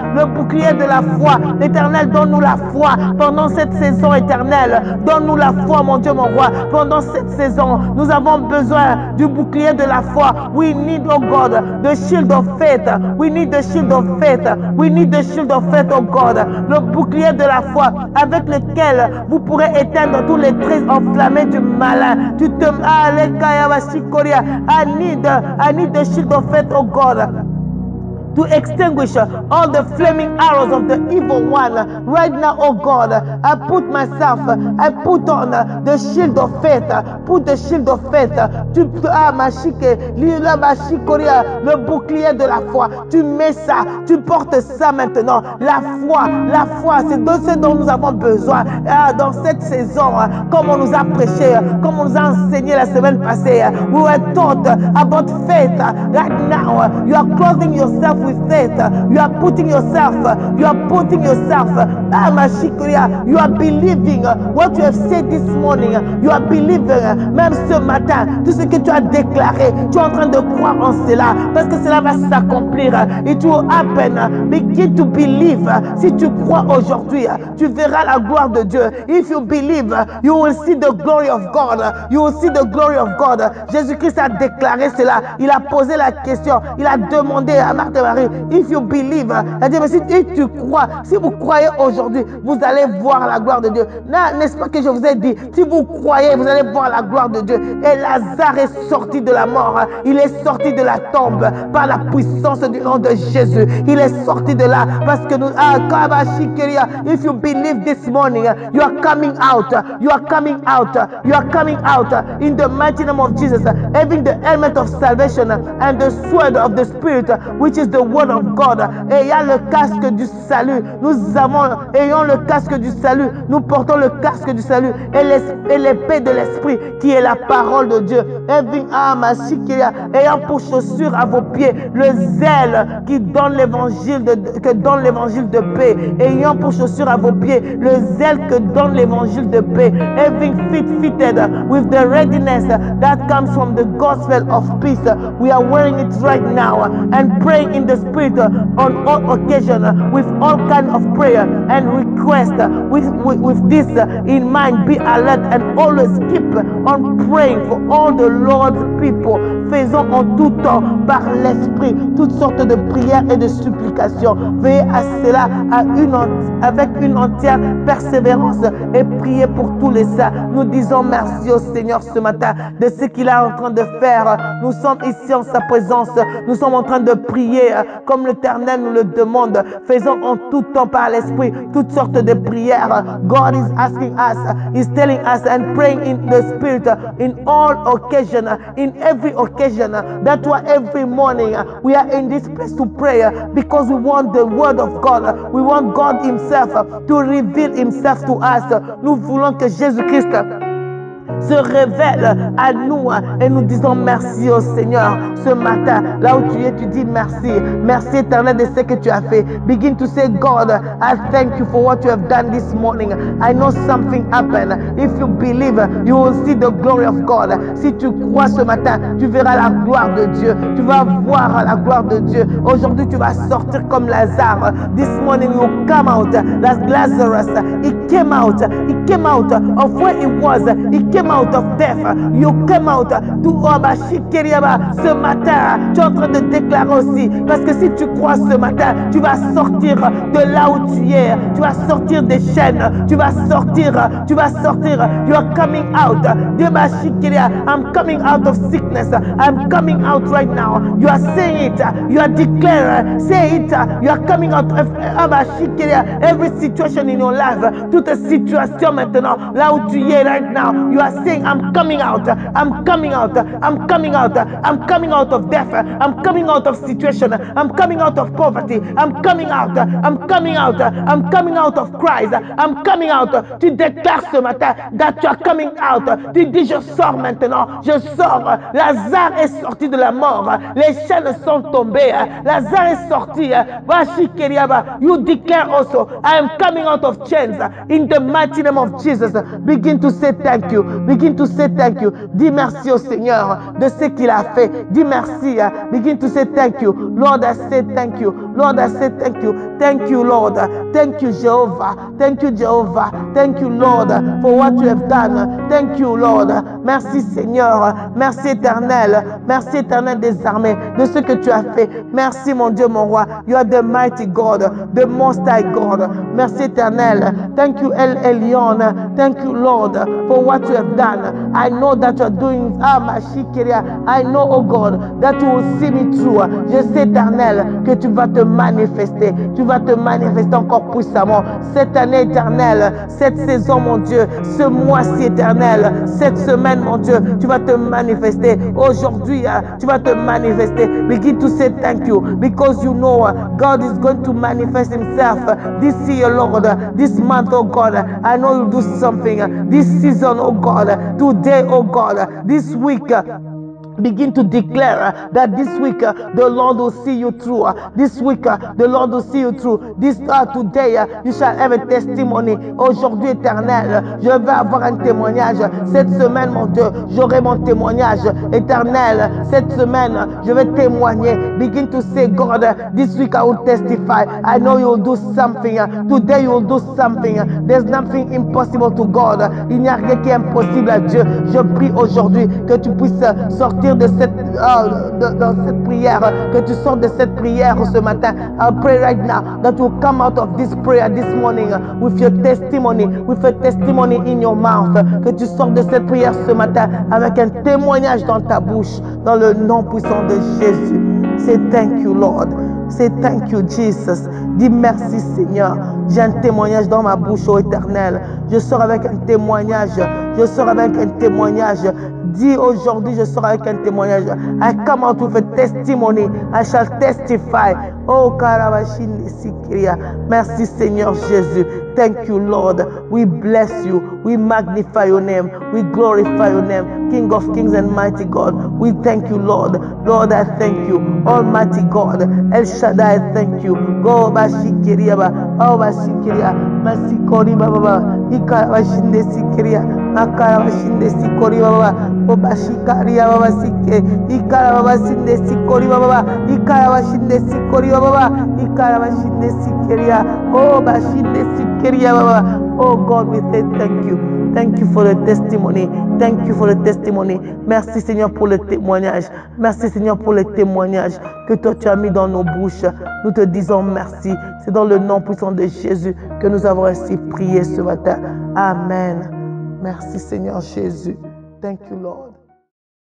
le bouclier de la foi. L'Éternel, donne-nous la foi pendant cette saison éternelle. Donne-nous la foi, mon Dieu, mon roi. Pendant cette saison, nous avons besoin du bouclier de la foi. We need, oh God, the shield of faith. We need the shield of faith. We need the shield of faith, oh God. Le bouclier de la foi avec lequel vous pourrez éteindre tous les traits enflammés du malin. I need the shield of faith, oh God, to extinguish all the flaming arrows of the evil one. Right now, oh God, I put on the shield of faith. Put the shield of faith. Le bouclier de la foi. Tu mets ça, tu portes ça maintenant. La foi, c'est de ce dont nous avons besoin dans cette saison. Comme on nous a prêché, comme on nous a enseigné la semaine passée. We were taught about faith. Right now, you are clothing yourself with faith. You are putting yourself, you are believing what you have said this morning. You are believing, même ce matin, tout ce que tu as déclaré, tu es en train de croire en cela, parce que cela va s'accomplir. It will happen. Begin to believe. Si tu crois aujourd'hui, tu verras la gloire de Dieu. If you believe, you will see the glory of God. You will see the glory of God. Jésus-Christ a déclaré cela. Il a posé la question. Il a demandé à Marthe et Marie, disparu. If you believe, mais si tu crois, si vous croyez aujourd'hui, vous allez voir la gloire de Dieu. N'est-ce pas que je vous ai dit, si vous croyez, vous allez voir la gloire de Dieu. Et Lazare est sorti de la mort. Il est sorti de la tombe par la puissance du nom de Jésus. Il est sorti de là parce que nous, if you believe this morning, you are coming out. You are coming out. You are coming out in the mighty name of Jesus. Having the helmet of salvation and the sword of the Spirit, which is the word of God. Et il y a le casque du salut. Ayons le casque du salut. Nous portons le casque du salut et l'épée de l'esprit qui est la parole de Dieu. Ayant pour chaussure à vos pieds le zèle qui donne l'évangile de paix. Ayant pour chaussure à vos pieds le zèle que donne l'évangile de paix. Having fitted with the readiness that comes from the gospel of peace. We are wearing it right now and praying in the spirit on all occasions with all kinds of prayer and request. With this in mind, be alert and always keep on praying for all the Lord's people. Faisons en tout temps par l'esprit toutes sortes de prières et de supplications. Veillez à cela avec une entière persévérance et priez pour tous les saints. Nous disons merci au Seigneur ce matin de ce qu'il est en train de faire. Nous sommes ici en sa présence. Nous sommes en train de prier comme l'Éternel nous le demande. Faisons en tout temps par l'esprit toutes sortes de prières. God is asking us, He's telling us and praying in the spirit in all occasions, in every occasion. That's why every morning we are in this place to pray because we want the word of God. We want God Himself to reveal Himself to us. Nous voulons que Jésus-Christ se révèle à nous et nous disons merci au Seigneur ce matin. Là où tu es, tu dis merci. Merci éternel de ce que tu as fait. Begin to say, God, I thank you for what you have done this morning. I know something happened. If you believe, you will see the glory of God. Si tu crois ce matin, tu verras la gloire de Dieu. Tu vas voir la gloire de Dieu. Aujourd'hui, tu vas sortir comme Lazare. This morning you will come out as Lazarus. He came out. He came out of where he was. He came out of death. You came out to ce matin. Tu es en train de déclarer aussi. Parce que si tu crois ce matin, tu vas sortir de là où tu es. Tu vas sortir des chaînes. Tu vas sortir. Tu vas sortir. You are coming out. I'm coming out of sickness. I'm coming out right now. You are saying it. You are declaring. Say it. You are coming out of every situation in your life. Toute situation maintenant. Là où tu es right now. You are saying, I'm coming out. I'm coming out. I'm coming out. I'm coming out of death. I'm coming out of situation. I'm coming out of poverty. I'm coming out. I'm coming out. I'm coming out of Christ. I'm coming out. Tu déclares ce matin that you are coming out. Tu dis, je sors maintenant. Je sors. Lazare est sorti de la mort. Les chaînes sont tombées. Lazare est sorti. You declare also, I am coming out of chains. In the mighty name of Jesus. Begin to say thank you. Begin to say thank you. Dis merci au Seigneur de ce qu'il a fait. Dis merci. Begin to say thank you. Lord, I say thank you. Lord, I say thank you. Thank you, Lord. Thank you, Jehovah. Thank you, Jehovah. Thank you, Lord, for what you have done. Thank you, Lord. Merci, Seigneur. Merci, Éternel. Merci, Éternel des armées, de ce que tu as fait. Merci, mon Dieu, mon roi. You are the mighty God, the most high God. Merci, Éternel. Thank you, El Elyon. Thank you, Lord, for what you have done. I know that you are doing. I know, oh God, that you will see me through. Je sais, Éternel, que tu vas te manifester. Tu vas te manifester encore puissamment. Cette année, Éternel, cette saison, mon Dieu, ce mois-ci, Éternel, cette semaine, mon Dieu, tu vas te manifester. Aujourd'hui, tu vas te manifester. Begin to say thank you because you know God is going to manifest Himself this year, Lord, this month, oh God. I know you'll do something this season, oh God, today, oh God, this week. Begin to declare that this week the Lord will see you through. This week the Lord will see you through. This today you shall have a testimony. Aujourd'hui, Éternel, je vais avoir un témoignage. Cette semaine, mon Dieu, j'aurai mon témoignage. Éternel, cette semaine, je vais témoigner. Begin to say, God, this week I will testify. I know you will do something. Today you will do something. There's nothing impossible to God. Il n'y a rien qui est impossible à Dieu. Je prie aujourd'hui que tu puisses sortir sortir de dans cette prière, que tu sortes de cette prière ce matin. I pray right now that you come out of this prayer this morning with your testimony, with a testimony in your mouth. Que tu sortes de cette prière ce matin avec un témoignage dans ta bouche, dans le nom puissant de Jésus. Say thank you, Lord. Say thank you, Jesus. Dis merci, Seigneur. J'ai un témoignage dans ma bouche, ô Éternel. Je sors avec un témoignage. Je sors avec un témoignage. Dis aujourd'hui, je sors avec un témoignage. I come out with a testimony. I shall testify. Oh, Karabashine Sikiria. Merci, Seigneur Jésus. Thank you, Lord. We bless you. We magnify your name. We glorify your name. King of kings and mighty God. We thank you, Lord. Lord, I thank you. Almighty God. El Shaddai, I thank you. Go Bashikiria. Oh, Bashikiria. Masikori Baba. Ikarabashinde Sikiria. Makarabashinde Sikori Baba. Obashikaria Baba Sike. Ikarabashinde Sikori Baba. Ikarabashinde Sikori Baba. Ikarabashinde Sikiria. Oh, Bashinde Sikiria Baba. Oh God, we say thank you. Thank you for the testimony. Thank you for the testimony. Merci Seigneur pour le témoignage. Merci Seigneur pour le témoignage que toi tu as mis dans nos bouches. Nous te disons merci. C'est dans le nom puissant de Jésus que nous avons ainsi prié ce matin. Amen. Merci Seigneur Jésus. Thank you Lord.